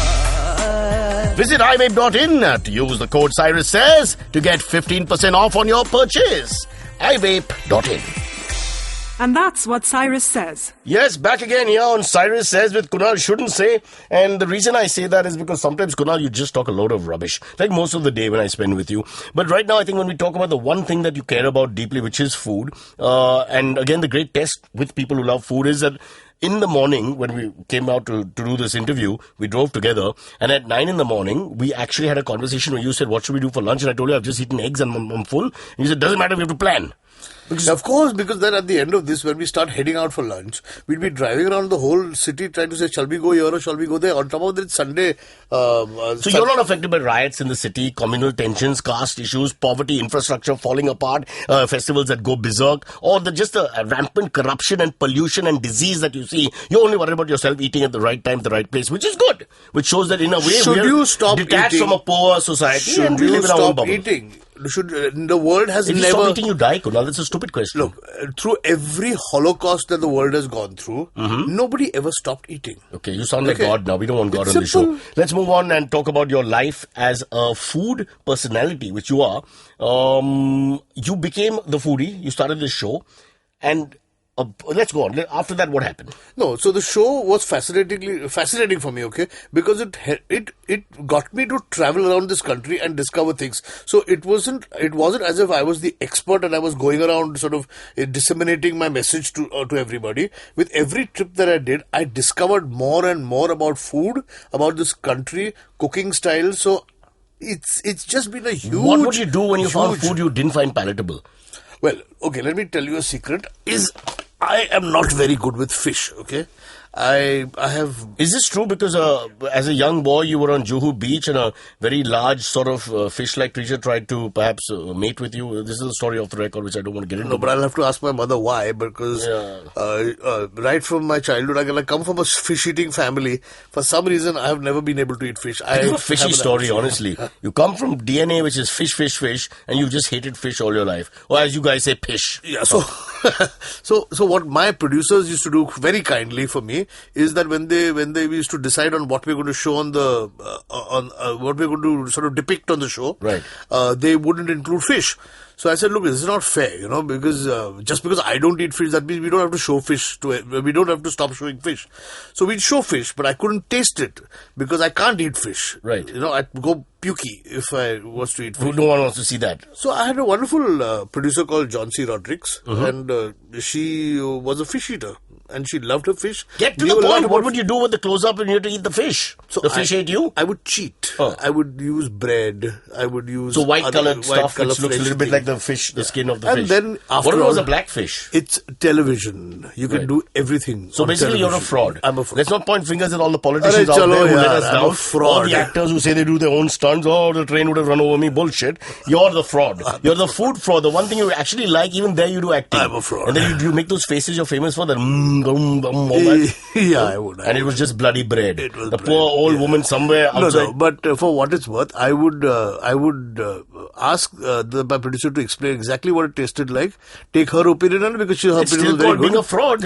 Speaker 1: Visit iVape.in to use the code Cyrus Says to get 15% off on your purchase. iVape.in.
Speaker 3: And that's what Cyrus says.
Speaker 1: Yes, back again here on Cyrus Says with Kunal Shouldn't Say. And the reason I say that is because sometimes, Kunal, you just talk a load of rubbish. Like most of the day when I spend with you. But right now, I think when we talk about the one thing that you care about deeply, which is food. And again, the great test with people who love food is that in the morning, when we came out to do this interview, we drove together, and at 9 in the morning, we actually had a conversation where you said, what should we do for lunch? And I told you, I've just eaten eggs and I'm full. And you said, doesn't matter, we have to plan.
Speaker 7: Of course, because then at the end of this, when we start heading out for lunch, we'll be driving around the whole city trying to say, shall we go here or shall we go there? On top of that, it's Sunday.
Speaker 1: So you're not affected by riots in the city, communal tensions, caste issues, poverty, infrastructure falling apart, festivals that go berserk, or just the rampant corruption and pollution and disease that you see. You're only worried about yourself eating at the right time, the right place, which is good. Which shows that in a way we're detached from a poor society and we live in our own bubble.
Speaker 7: Eating? The world has
Speaker 1: if
Speaker 7: never...
Speaker 1: you stop eating, you die, Kunal. That's a stupid question.
Speaker 7: Look, through every Holocaust that the world has gone through, nobody ever stopped eating.
Speaker 1: Okay, you sound like God now. We don't want God on the show. Let's move on and talk about your life as a food personality, which you are. You became the foodie. You started this show. And let's go on. After that, what happened?
Speaker 7: No, so the show was fascinating for me, okay? Because it got me to travel around this country and discover things. So it wasn't as if I was the expert and I was going around sort of disseminating my message to everybody. With every trip that I did, I discovered more and more about food, about this country, cooking styles. So it's just been a huge...
Speaker 1: What would you do when you found food you didn't find palatable?
Speaker 7: Well, okay, let me tell you a secret. I am not very good with fish, okay? I have...
Speaker 1: Is this true? Because as a young boy, you were on Juhu Beach and a very large sort of fish-like creature tried to perhaps mate with you. This is a story off the record, which I don't want to get into.
Speaker 7: No, but I'll have to ask my mother why, because right from my childhood, I come from a fish-eating family. For some reason, I have never been able to eat fish.
Speaker 1: I have a fishy story, honestly. You come from DNA, which is fish, and you've just hated fish all your life. Or as you guys say, pish.
Speaker 7: Yeah, so what my producers used to do very kindly for me is that when they used to decide on what we're going to show on the what we're going to sort of depict on the show,
Speaker 1: right?
Speaker 7: They wouldn't include fish. So I said, look, this is not fair, because just because I don't eat fish, that means we don't have to show fish we don't have to stop showing fish. So we'd show fish, but I couldn't taste it because I can't eat fish.
Speaker 1: Right.
Speaker 7: I'd go pukey if I was to eat fish.
Speaker 1: No one wants to see that.
Speaker 7: So I had a wonderful producer called John C. Rodriguez, and she was a fish eater. And she loved her fish.
Speaker 1: Get to the point. What would you do with the close-up when you had to eat the fish? So the fish ate you?
Speaker 7: I would cheat. I would use bread. I would use...
Speaker 1: So white-coloured stuff which looks a little bit like the fish, the skin of the fish.
Speaker 7: And then after
Speaker 1: what if it was a black fish?
Speaker 7: It's television. You can do everything.
Speaker 1: So basically
Speaker 7: television.
Speaker 1: You're a fraud.
Speaker 7: I'm a fraud.
Speaker 1: Let's not point fingers at all the politicians out there who let us down.
Speaker 7: I'm a fraud.
Speaker 1: All the actors who say they do their own stunts. Oh, the train would have run over me. Bullshit. You're the fraud. You're the food fraud. The one thing you actually like, even there you do acting.
Speaker 7: I'm a fraud.
Speaker 1: And then you make those faces you're famous for. That
Speaker 7: yeah, I would.
Speaker 1: And it was just bloody bread. The poor old woman somewhere outside.
Speaker 7: No, but for what it's worth, I would ask my producer to explain exactly what it tasted like. Take her opinion on it because her opinion was very good.
Speaker 1: It's still called being a fraud.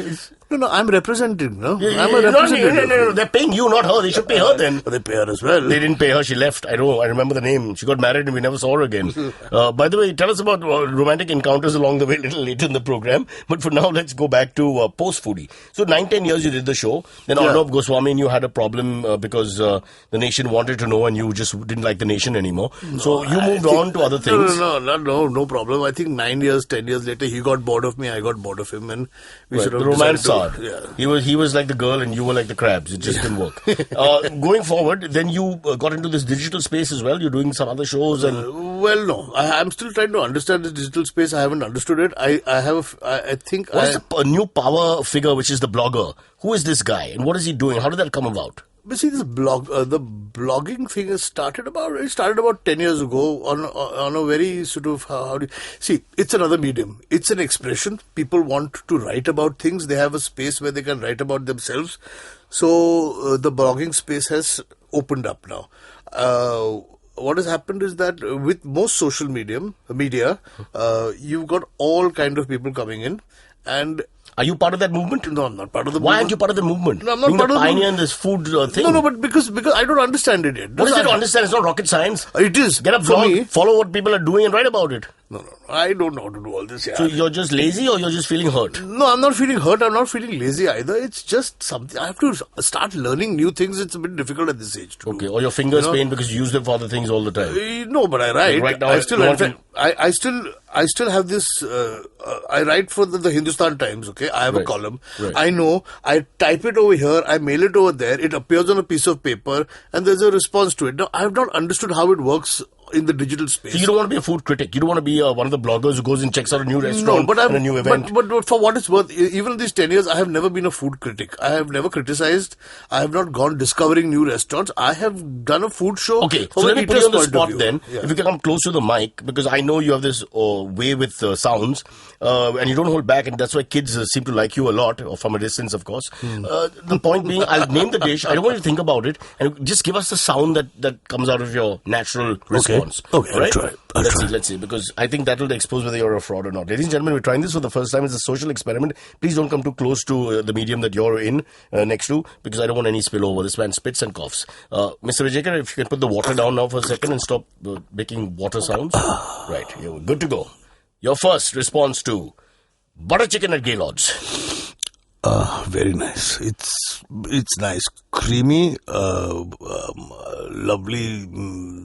Speaker 7: No, I'm representing, no?
Speaker 1: I'm a representative. No, they're paying you, not her. They should pay her then.
Speaker 7: They pay her as well.
Speaker 1: They didn't pay her. She left. I remember the name. She got married and we never saw her again. By the way, tell us about romantic encounters along the way a little later in the program. But for now, let's go back to post-foodie. So 9-10 years you did the show. Then Arnab Goswami and you had a problem because the nation wanted to know and you just didn't like the nation anymore. So you moved on to other things.
Speaker 7: No problem. I think 9 years, 10 years later, he got bored of me, I got bored of him, and we sort of
Speaker 1: the romance side.
Speaker 7: Yeah.
Speaker 1: He was like the girl and you were like the crabs. It just didn't work. Going forward, then you got into this digital space as well. You're doing some other shows and...
Speaker 7: well, no. I'm still trying to understand this digital space. I haven't understood it. I think...
Speaker 1: What is the new power figure, which is the blogger? Who is this guy and what is he doing? How did that come about?
Speaker 7: But see, the blogging thing started about 10 years ago on a very sort of, see, it's another medium. It's an expression. People want to write about things. They have a space where they can write about themselves. So the blogging space has opened up now. What has happened is that with most social media, you've got all kind of people coming in and...
Speaker 1: Are you part of that movement?
Speaker 7: No, I'm not part of the movement.
Speaker 1: Why aren't you part of the movement?
Speaker 7: No, I'm not part of the
Speaker 1: pioneer in this food thing.
Speaker 7: No, but because I don't understand it yet.
Speaker 1: What is there to understand? It's not rocket science.
Speaker 7: It is.
Speaker 1: Get a blog, follow what people are doing and write about it.
Speaker 7: No. I don't know how to do all this. Yeah.
Speaker 1: So you're just lazy or you're just feeling hurt?
Speaker 7: No, I'm not feeling hurt. I'm not feeling lazy either. It's just something. I have to start learning new things. It's a bit difficult at this age to do.
Speaker 1: Or your fingers pain because you use them for other things all the time.
Speaker 7: No, but I write.
Speaker 1: Right now,
Speaker 7: I still have this. I write for the Hindustan Times. Okay, I have a column.
Speaker 1: Right.
Speaker 7: I know. I type it over here. I mail it over there. It appears on a piece of paper, and there's a response to it. Now, I have not understood how it works in the digital space.
Speaker 1: So you don't want to be a food critic. You don't want to be one of the bloggers who goes and checks out a new restaurant and a new event.
Speaker 7: But for what it's worth, even in these 10 years, I have never been a food critic. I have never criticized. I have not gone discovering new restaurants. I have done a food show.
Speaker 1: Okay, so let me put you on the spot then. Yeah. If you can come close to the mic, because I know you have this way with sounds, and you don't hold back, and that's why kids seem to like you a lot, or from a distance, of course. The point being, I'll name the dish. I don't want you to think about it, and just give us the sound that comes out of your natural response.
Speaker 7: Okay,
Speaker 1: right?
Speaker 7: Let's
Speaker 1: see, because I think that will expose whether you're a fraud or not. Ladies and gentlemen, we're trying this for the first time. It's a social experiment. Please don't come too close to the medium that you're in next to, because I don't want any spillover. This man spits and coughs. Mr. Vijaykar, if you can put the water down now for a second and stop making water sounds. Right, you're good to go. Your first response to butter chicken at Gaylord's.
Speaker 7: Very nice. It's nice, creamy, lovely,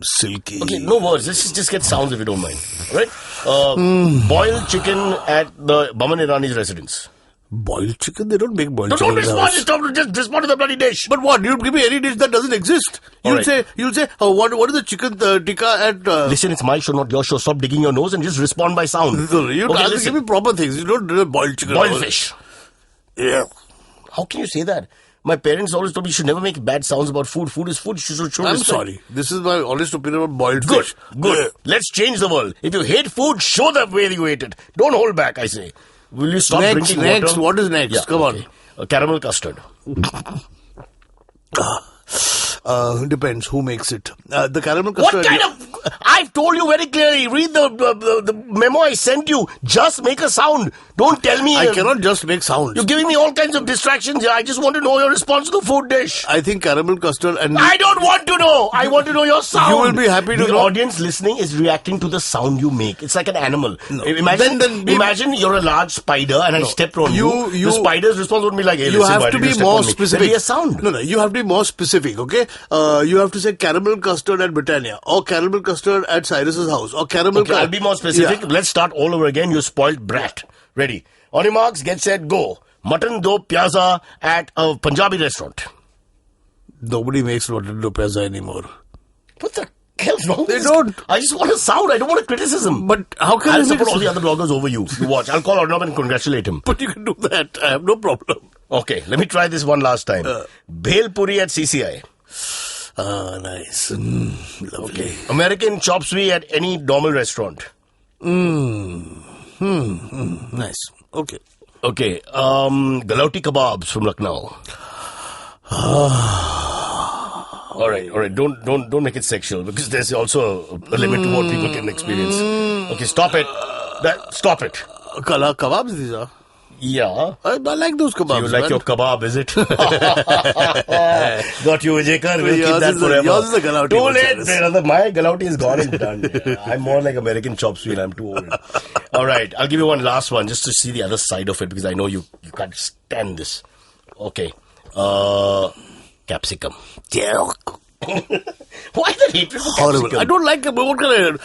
Speaker 7: silky.
Speaker 1: Okay, no words. Let's just get sounds if you don't mind. All right? Boiled chicken at the Baman Irani's residence.
Speaker 7: Boiled chicken? They don't make boiled chicken.
Speaker 1: Don't respond. Just respond to the bloody dish.
Speaker 7: But what? You give me any dish that doesn't exist. You'll say, what is the chicken tikka at...
Speaker 1: Listen, it's my show, not your show. Stop digging your nose and just respond by sound.
Speaker 7: You have to give me proper things. You don't do boiled chicken.
Speaker 1: Boiled fish.
Speaker 7: Yeah.
Speaker 1: How can you say that? My parents always told me you should never make bad sounds about food. Food is food. You should show
Speaker 7: I'm
Speaker 1: respect.
Speaker 7: sorry. This is my honest opinion about boiled fish.
Speaker 1: Good. Let's change the world. If you hate food, show the way you ate it. Don't hold back, I say. Will you stop drinking water?
Speaker 7: Next. What is next?
Speaker 1: Yeah,
Speaker 7: Come on.
Speaker 1: Caramel custard.
Speaker 7: Depends who makes it. The caramel custard...
Speaker 1: What kind of... I've told you very clearly. Read the memo I sent you. Just make a sound. Don't tell me...
Speaker 7: I cannot just make sounds.
Speaker 1: You're giving me all kinds of distractions here. I just want to know your response to the food dish.
Speaker 7: I think caramel custard and...
Speaker 1: I don't want to know. I want to know your sound.
Speaker 7: You will be happy to know.
Speaker 1: The audience listening is reacting to the sound you make. It's like an animal. No. Imagine you're a large spider and I stepped on you. The spider's response would be like, hey,
Speaker 7: you have to be more specific.
Speaker 1: There'll be a sound.
Speaker 7: No, you have to be more specific, okay? You have to say caramel custard at Britannia or caramel custard at Cyrus's house or caramel...
Speaker 1: Okay, I'll be more specific. Yeah. Let's start all over again. You spoiled brat. Ready. On your marks, get set, go. Mutton do pyaza at a Punjabi restaurant.
Speaker 7: Nobody makes mutton do pyaza anymore.
Speaker 1: What the hell's wrong with
Speaker 7: this? They don't.
Speaker 1: I just want a sound. I don't want a criticism.
Speaker 7: But how can
Speaker 1: I'll support all the other bloggers over you. You watch. I'll call Arnab and congratulate him.
Speaker 7: But you can do that. I have no problem.
Speaker 1: Okay, let me try this one last time. Bhel Puri at CCI.
Speaker 7: Nice. Lovely.
Speaker 1: Okay. American chop suey at any normal restaurant.
Speaker 7: Nice. Okay.
Speaker 1: Okay. Galauti kebabs from Lucknow. All right. Don't make it sexual because there's also a limit to what people can experience. Okay, stop it. Stop it.
Speaker 7: Kebabs these are.
Speaker 1: Yeah.
Speaker 7: I like those kebabs.
Speaker 1: So you like your kebab, is it? Got you, Vijaykar. We'll keep that forever.
Speaker 7: Yours is a Galauti.
Speaker 1: Too late, brother. My Galauti is gone and done. I'm more like American chop suey and I'm too old. All right. I'll give you one last one just to see the other side of it because I know you can't stand this. Okay. Capsicum. Why the hatred for capsicum?
Speaker 7: I don't like it, but what can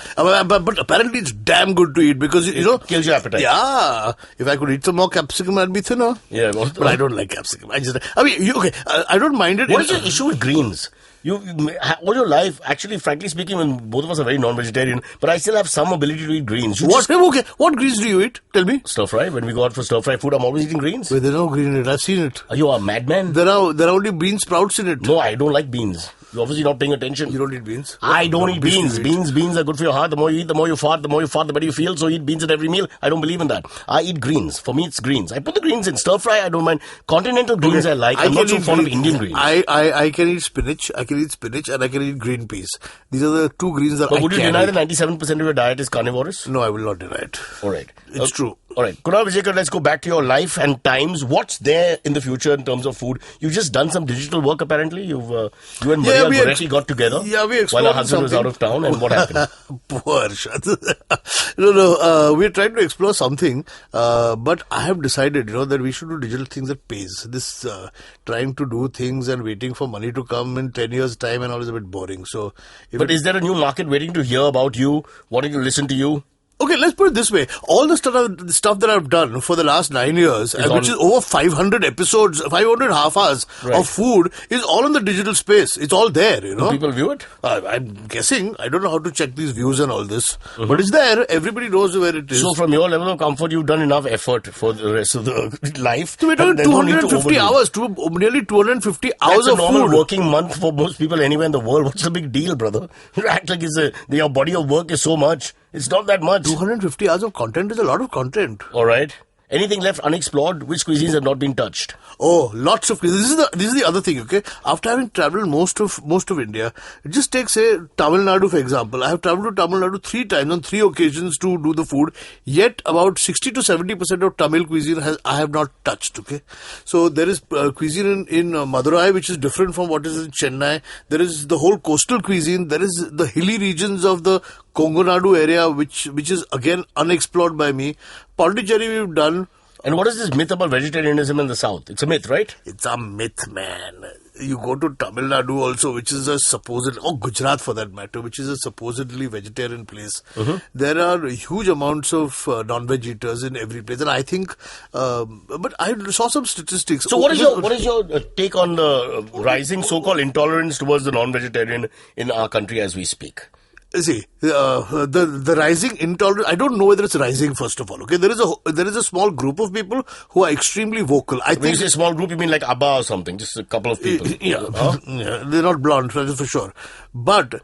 Speaker 7: but apparently it's damn good to eat because, you know...
Speaker 1: Kills your appetite.
Speaker 7: Yeah. If I could eat some more capsicum, I'd be thinner.
Speaker 1: Yeah.
Speaker 7: But I don't like capsicum. I don't mind it.
Speaker 1: What is your issue with greens? All your life, actually, frankly speaking, when both of us are very non-vegetarian, but I still have some ability to eat greens.
Speaker 7: What greens do you eat? Tell me.
Speaker 1: Stir fry. When we go out for stir fry food, I'm always eating greens.
Speaker 7: Wait, there's no green in it. I've seen it.
Speaker 1: Are you a madman?
Speaker 7: There are only bean sprouts in it.
Speaker 1: No, I don't like beans. You're obviously not paying attention.
Speaker 7: You don't eat beans?
Speaker 1: I don't eat beans. Beans are good for your heart. The more you eat, the more you fart. The more you fart, the better you feel. So eat beans at every meal. I don't believe in that. I eat greens. For me, it's greens. I put the greens in. Stir fry, I don't mind. Continental greens I like. I'm not so fond of Indian greens.
Speaker 7: I can eat spinach. I can eat spinach and I can eat green peas. These are the two greens that I can eat.
Speaker 1: But would you deny that 97% of your diet is carnivorous?
Speaker 7: No, I will not deny it.
Speaker 1: All right.
Speaker 7: It's true.
Speaker 1: All right. Kunal, Vijaykar, let's go back to your life and times. What's there in the future in terms of food? You've just done some digital work, apparently. You and Maria Goretti got together.
Speaker 7: Yeah, we explored
Speaker 1: while our husband was out of town. And what happened?
Speaker 7: Poor Shad. No. We're trying to explore something. But I have decided, that we should do digital things that pays. This trying to do things and waiting for money to come in 10 years' time and all is a bit boring. So,
Speaker 1: but is there a new market waiting to hear about you, wanting to listen to you?
Speaker 7: Okay, let's put it this way. All the stuff that I've done for the last 9 years, which is over 500 episodes, 500 half hours of food, is all in the digital space. It's all there, you know.
Speaker 1: Do people view it?
Speaker 7: I'm guessing. I don't know how to check these views and all this. But it's there. Everybody knows where it is.
Speaker 1: So from your level of comfort, you've done enough effort for the rest of the life.
Speaker 7: So we're doing 250 hours, nearly 250 hours
Speaker 1: That's
Speaker 7: of
Speaker 1: a normal
Speaker 7: food.
Speaker 1: working month for most people anywhere in the world. What's the big deal, brother? You act like your body of work is so much. It's not that much.
Speaker 7: 250 hours of content is a lot of content.
Speaker 1: All right. Anything left unexplored? Which cuisines have not been touched?
Speaker 7: Oh, lots of cuisines. This is the other thing, okay? After having travelled most of India, just take, say, Tamil Nadu, for example. I have travelled to Tamil Nadu 3 times on 3 occasions to do the food. Yet, about 60 to 70% of Tamil cuisine I have not touched, okay? So, there is cuisine in Madurai, which is different from what is in Chennai. There is the whole coastal cuisine. There is the hilly regions of the Kongo Nadu area, which is, again, unexplored by me. Pondicherry we've done.
Speaker 1: And what is this myth about vegetarianism in the south? It's a myth, right?
Speaker 7: It's a myth, man. You go to Tamil Nadu also, which is a supposed, or Gujarat for that matter, which is a supposedly vegetarian place. There are huge amounts of non-veg eaters in every place. And I think, but I saw some statistics.
Speaker 1: So what is your take on the rising so-called intolerance towards the non-vegetarian in our country as we speak?
Speaker 7: See, the rising intolerance, I don't know whether it's rising, first of all, okay? There is a small group of people who are extremely vocal.
Speaker 1: When you say small group, you mean like Abba or something, just a couple of people?
Speaker 7: Yeah, they're not blonde, that's for sure. But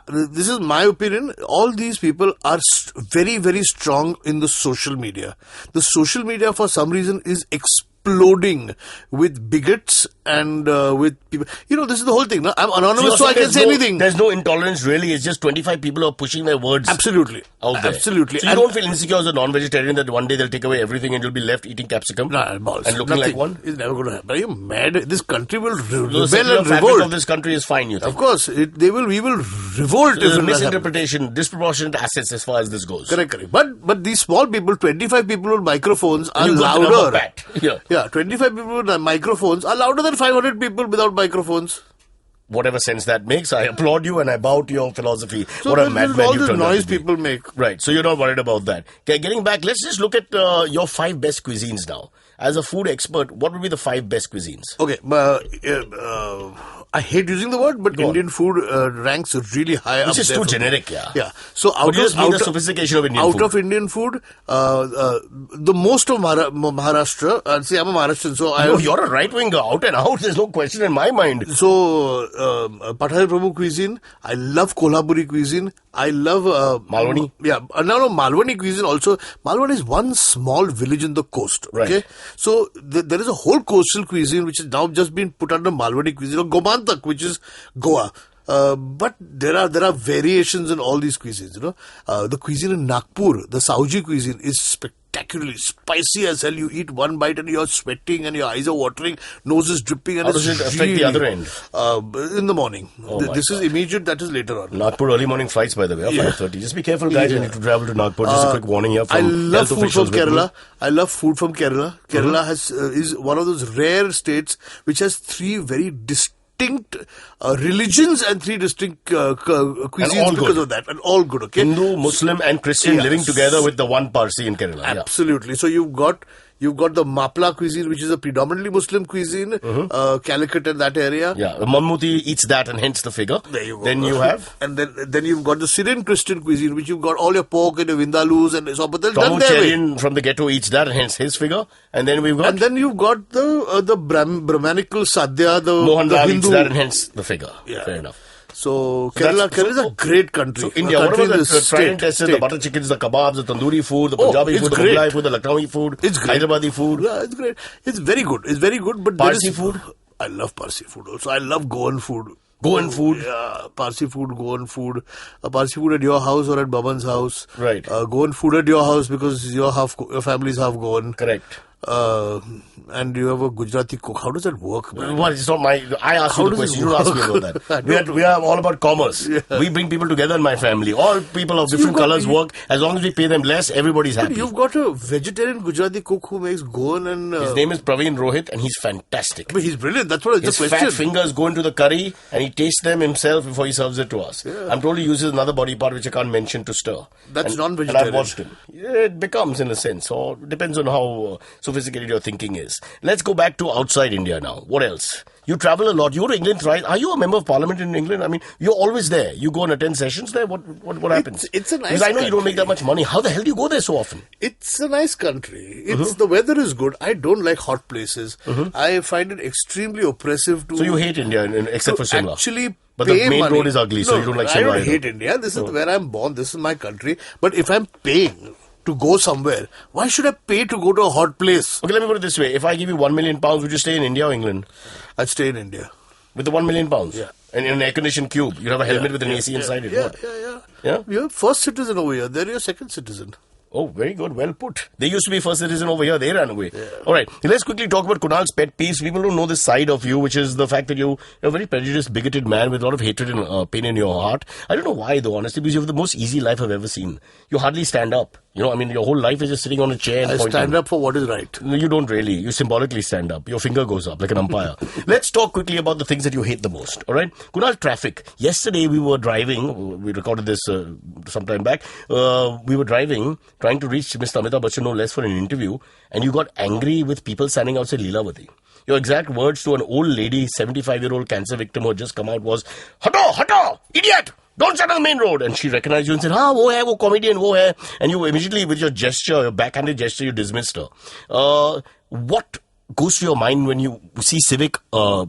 Speaker 7: this is my opinion. All these people are very, very strong in the social media. The social media, for some reason, is exploding with bigots and with people. You know, this is the whole thing. No? I'm anonymous, so I can say anything.
Speaker 1: There's no intolerance, really. It's just 25 people who are pushing their words.
Speaker 7: Absolutely.
Speaker 1: Out there.
Speaker 7: Absolutely.
Speaker 1: So you don't feel insecure as a non-vegetarian that one day they'll take away everything and you'll be left eating capsicum?
Speaker 7: Balls.
Speaker 1: And looking like one?
Speaker 7: It's never going to happen. Are you mad? This country will rebel
Speaker 1: The
Speaker 7: and
Speaker 1: fabric
Speaker 7: revolt.
Speaker 1: of this country is fine, you think?
Speaker 7: Of course. We will revolt.
Speaker 1: There's
Speaker 7: if
Speaker 1: a
Speaker 7: it
Speaker 1: misinterpretation, disproportionate assets as far as this goes.
Speaker 7: Correct. But these small people, 25 people with microphones are
Speaker 1: You got the
Speaker 7: louder.
Speaker 1: number pat.
Speaker 7: Yeah, 25 people with microphones are louder than 500 people without microphones.
Speaker 1: Whatever sense that makes, I applaud you and I bow to your philosophy.
Speaker 7: So
Speaker 1: what a madman
Speaker 7: all
Speaker 1: you
Speaker 7: this
Speaker 1: turned out
Speaker 7: noise
Speaker 1: to be.
Speaker 7: people make.
Speaker 1: Right, so you're not worried about that. Okay, getting back, let's just look at your 5 best cuisines now. As a food expert, what would be the 5 best cuisines?
Speaker 7: Okay, I hate using the word, but Indian food ranks really high up there.
Speaker 1: Which is too generic, yeah.
Speaker 7: Yeah. So
Speaker 1: But you just mean the sophistication of Indian food.
Speaker 7: Out of Indian food, the most of Maharashtra, see, I'm a Maharashtrian, so
Speaker 1: you're a right-winger, out and out. There's no question in my mind.
Speaker 7: So, Pathani Prabhu cuisine, I love Kolhapuri cuisine, I love...
Speaker 1: Malwani?
Speaker 7: Yeah, no, Malwani cuisine also. Malwani is one small village in the coast, okay?
Speaker 1: Right.
Speaker 7: So, there is a whole coastal cuisine which has now just been put under Malwani cuisine, or Gomantak, which is Goa. But there are variations in all these cuisines, you know. The cuisine in Nagpur, the Sauji cuisine, is spectacularly spicy as hell. You eat one bite and you're sweating and your eyes are watering, nose is dripping. And
Speaker 1: how does it affect the other end?
Speaker 7: In the morning. This is immediate, that is later on.
Speaker 1: Nagpur early morning flights, by the way, 5:30. Just be careful, guys, when you travel to Nagpur. Just a quick warning here from
Speaker 7: I love
Speaker 1: health
Speaker 7: food from
Speaker 1: officials.
Speaker 7: Kerala. I love food from Kerala. Kerala is one of those rare states which has 3 very distinct religions and 3 distinct cuisines because of that, and all good, okay?
Speaker 1: Hindu, Muslim and Christian living together with the one Parsi in Kerala.
Speaker 7: Absolutely. So you've got the Mapla cuisine, which is a predominantly Muslim cuisine, Calicut and that area.
Speaker 1: Yeah, Mammootty eats that and hence the figure.
Speaker 7: There you go.
Speaker 1: Then you have?
Speaker 7: And then you've got the Syrian Christian cuisine, which you've got all your pork and your vindalus and so, but
Speaker 1: Tomu Cherian from the ghetto eats that and hence his figure. And then we've got?
Speaker 7: And then you've got the Brahmanical Sadhya, the
Speaker 1: Mohan Rao
Speaker 7: Hindu.
Speaker 1: eats that and hence the figure.
Speaker 7: Yeah.
Speaker 1: Fair enough.
Speaker 7: So Kerala is a great country.
Speaker 1: So India, what about the tried and tested, the butter chickens, the kebabs, the tandoori food, the Punjabi food, the Mughlai food, the Lucknowi food, Hyderabadi food?
Speaker 7: Yeah, it's great. It's very good. It's very good. But
Speaker 1: Parsi food?
Speaker 7: I love Parsi food also. I love Goan food.
Speaker 1: Goan food?
Speaker 7: Yeah, Parsi food, Goan food. Parsi food at your house or at Baban's house.
Speaker 1: Right.
Speaker 7: Goan food at your house because your family is half Goan.
Speaker 1: Correct.
Speaker 7: and you have a Gujarati cook. How does that work, man?
Speaker 1: Well, it's not my... I asked you the question. You don't ask me about that. We are all about commerce. Yeah. We bring people together in my family. All people of different colours work. As long as we pay them less, everybody's happy.
Speaker 7: But you've got a vegetarian Gujarati cook who makes goan and...
Speaker 1: His name is Praveen Rohit and he's fantastic.
Speaker 7: But he's brilliant. That's what
Speaker 1: His
Speaker 7: the question.
Speaker 1: fat fingers go into the curry and he tastes them himself before he serves it to us. Yeah. I'm told he uses another body part which I can't mention to stir.
Speaker 7: That's non-vegetarian.
Speaker 1: And I've watched him. It becomes in a sense. Or depends on how sophisticated your thinking is. Let's go back to outside India now. What else? You travel a lot. You go to England thrice. Are you a member of parliament in England? I mean, you're always there. You go and attend sessions there. What happens?
Speaker 7: It's a nice
Speaker 1: Because I know
Speaker 7: country.
Speaker 1: you don't make that much money. How the hell do you go there so often?
Speaker 7: It's a nice country. The weather is good. I don't like hot places. I find it extremely oppressive to...
Speaker 1: So you hate India except for Shimla?
Speaker 7: Actually,
Speaker 1: but the main
Speaker 7: money.
Speaker 1: road is ugly, so you don't like Shimla
Speaker 7: I don't
Speaker 1: either.
Speaker 7: hate India. This is where I'm born. This is my country. But if I'm paying to go somewhere, why should I pay to go to a hot place?
Speaker 1: Okay, let me put it this way. If I give you £1 million, would you stay in India or England?
Speaker 7: I'd stay in India.
Speaker 1: With the £1 million?
Speaker 7: Yeah.
Speaker 1: And in an air-conditioned cube. You'd have a helmet with an AC inside it.
Speaker 7: Yeah? You're first citizen over here. They're your second citizen.
Speaker 1: Oh, very good. Well put. They used to be first citizen over here. They ran away. Yeah. All right. Let's quickly talk about Kunal's pet peeves. People don't know this side of you, which is the fact that you're a very prejudiced, bigoted man with a lot of hatred and pain in your heart. I don't know why, though, honestly, because you have the most easy life I've ever seen. You hardly stand up. You know, I mean, your whole life is just sitting on a chair and
Speaker 7: I stand up for what is right.
Speaker 1: No, you don't really. You symbolically stand up. Your finger goes up like an umpire. Let's talk quickly about the things that you hate the most. All right? Kunal, traffic. Yesterday we were driving. We recorded this some time back. We were driving, trying to reach Mr. Amitabh Bachchan, no less, for an interview. And you got angry with people standing outside Leelavati. Your exact words to an old lady, 75-year-old cancer victim who had just come out was, "Hato, hato, idiot! Don't stand on the main road." And she recognized you and said, wo comedian, wo hai. And you immediately, with your gesture, your backhanded gesture, you dismissed her. What goes through your mind when you see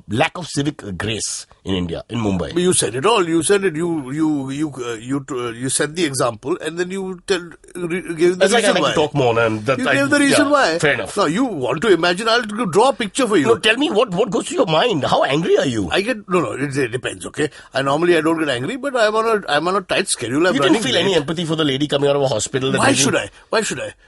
Speaker 1: lack of civic grace in India, in Mumbai?
Speaker 7: You said it all. You said it. You set the example, and then you gave the reason
Speaker 1: That's like I like
Speaker 7: why.
Speaker 1: to talk more. And
Speaker 7: You gave the reason why.
Speaker 1: Fair enough.
Speaker 7: No, you want to imagine. I'll draw a picture for you.
Speaker 1: No, tell me what goes through your mind. How angry are you?
Speaker 7: I get it depends. Okay, I don't get angry, but I'm on a tight schedule.
Speaker 1: You didn't feel any empathy for the lady coming out of a hospital.
Speaker 7: Why should I?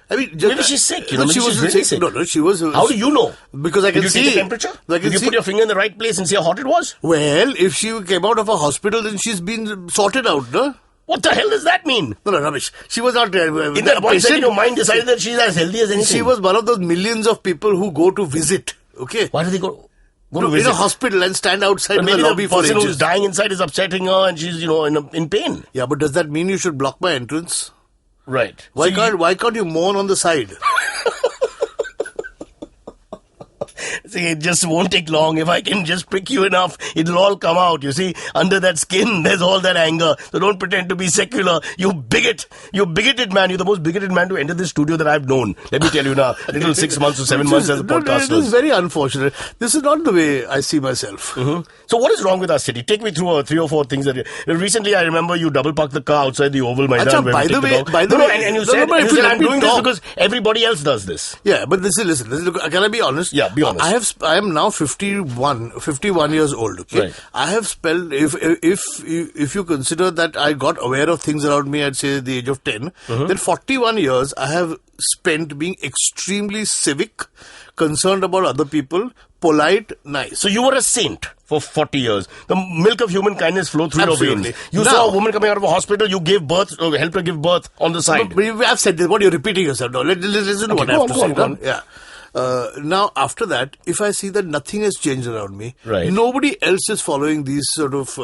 Speaker 7: I mean,
Speaker 1: maybe she's sick. You know,
Speaker 7: she wasn't
Speaker 1: really
Speaker 7: sick. No, she was.
Speaker 1: How do you know?
Speaker 7: Because I can
Speaker 1: Did you
Speaker 7: see
Speaker 1: take the temperature? Did you put your finger in the right place and see how hot it was?
Speaker 7: Well, if she came out of a hospital, then she's been sorted out, no?
Speaker 1: What the hell does that mean?
Speaker 7: No, rubbish. She was not...
Speaker 1: in that one second, your mind decided that she's as healthy as anything.
Speaker 7: She was one of those millions of people who go to visit, okay?
Speaker 1: Why do they go to visit?
Speaker 7: In a hospital and stand outside in the lobby for ages.
Speaker 1: The person who's dying inside is upsetting her and she's, in pain.
Speaker 7: Yeah, but does that mean you should block my entrance?
Speaker 1: Right.
Speaker 7: Why can't you moan on the side?
Speaker 1: See, it just won't take long. If I can just prick you enough, it'll all come out. You see, under that skin, there's all that anger. So don't pretend to be secular. You bigot. You bigoted man. You're the most bigoted man to enter this studio that I've known. Let me tell you now, little 6 months to 7 months as a podcaster.
Speaker 7: It is very unfortunate. This is not the way I see myself.
Speaker 1: Mm-hmm. So what is wrong with our city? Take me through 3 or 4 things that recently I remember you double parked the car outside the Oval Maidan.
Speaker 7: By the way,
Speaker 1: and you said I'm doing this because everybody else does this.
Speaker 7: Yeah, but listen, can I be honest?
Speaker 1: Yeah, be honest.
Speaker 7: I am now 51 years old. Okay,
Speaker 1: right.
Speaker 7: I have spent if you consider that I got aware of things around me at say the age of 10, then 41 years I have spent being extremely civic, concerned about other people, polite, nice.
Speaker 1: So you were a saint for 40 years. The milk of human kindness flowed through your veins. You saw a woman coming out of a hospital, you gave birth, helped her give birth on the side.
Speaker 7: But I've said this. What you're repeating yourself now. Listen to what I have to say.
Speaker 1: Go on.
Speaker 7: Yeah. Now, after that, if I see that nothing has changed around me,
Speaker 1: right.
Speaker 7: Nobody else is following these sort of,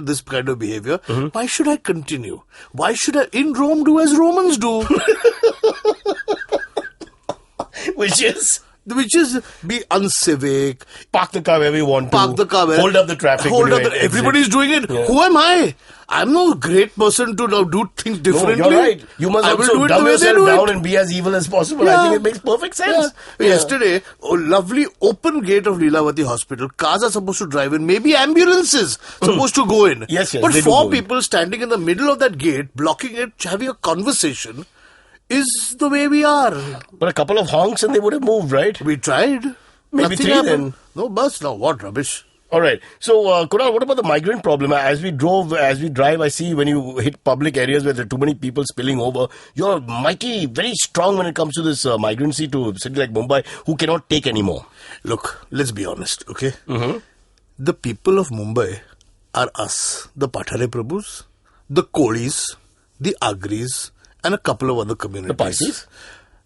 Speaker 7: this kind of behavior, why should I continue? Why should I, in Rome, do as Romans do? Which is be uncivic.
Speaker 1: Park the car wherever you want to.
Speaker 7: Park the car wherever.
Speaker 1: Hold up the traffic.
Speaker 7: Everybody's doing it. Yeah. Who am I? I'm no great person to now do things differently.
Speaker 1: No, you're right. You must also dumb yourself down and be as evil as possible. Yeah. I think it makes perfect sense.
Speaker 7: Yeah. Yesterday, a lovely open gate of Leelavati Hospital. Cars are supposed to drive in. Maybe ambulances supposed to go in.
Speaker 1: Yes,
Speaker 7: but 4 people standing in the middle of that gate, blocking it, having a conversation, is the way we are.
Speaker 1: But a couple of honks and they would have moved, right?
Speaker 7: We tried.
Speaker 1: Maybe
Speaker 7: Nothing
Speaker 1: 3
Speaker 7: happened.
Speaker 1: then.
Speaker 7: No bus now. What rubbish.
Speaker 1: All right. So, Kunal, what about the migrant problem? As we drive, I see when you hit public areas where there are too many people spilling over, you're very strong when it comes to this migrancy to a city like Mumbai who cannot take anymore.
Speaker 7: Look, let's be honest, okay?
Speaker 1: Mm-hmm.
Speaker 7: The people of Mumbai are us, the Pathare Prabhus, the Kodis, the Agris, and a couple of other communities.
Speaker 1: The Parsis?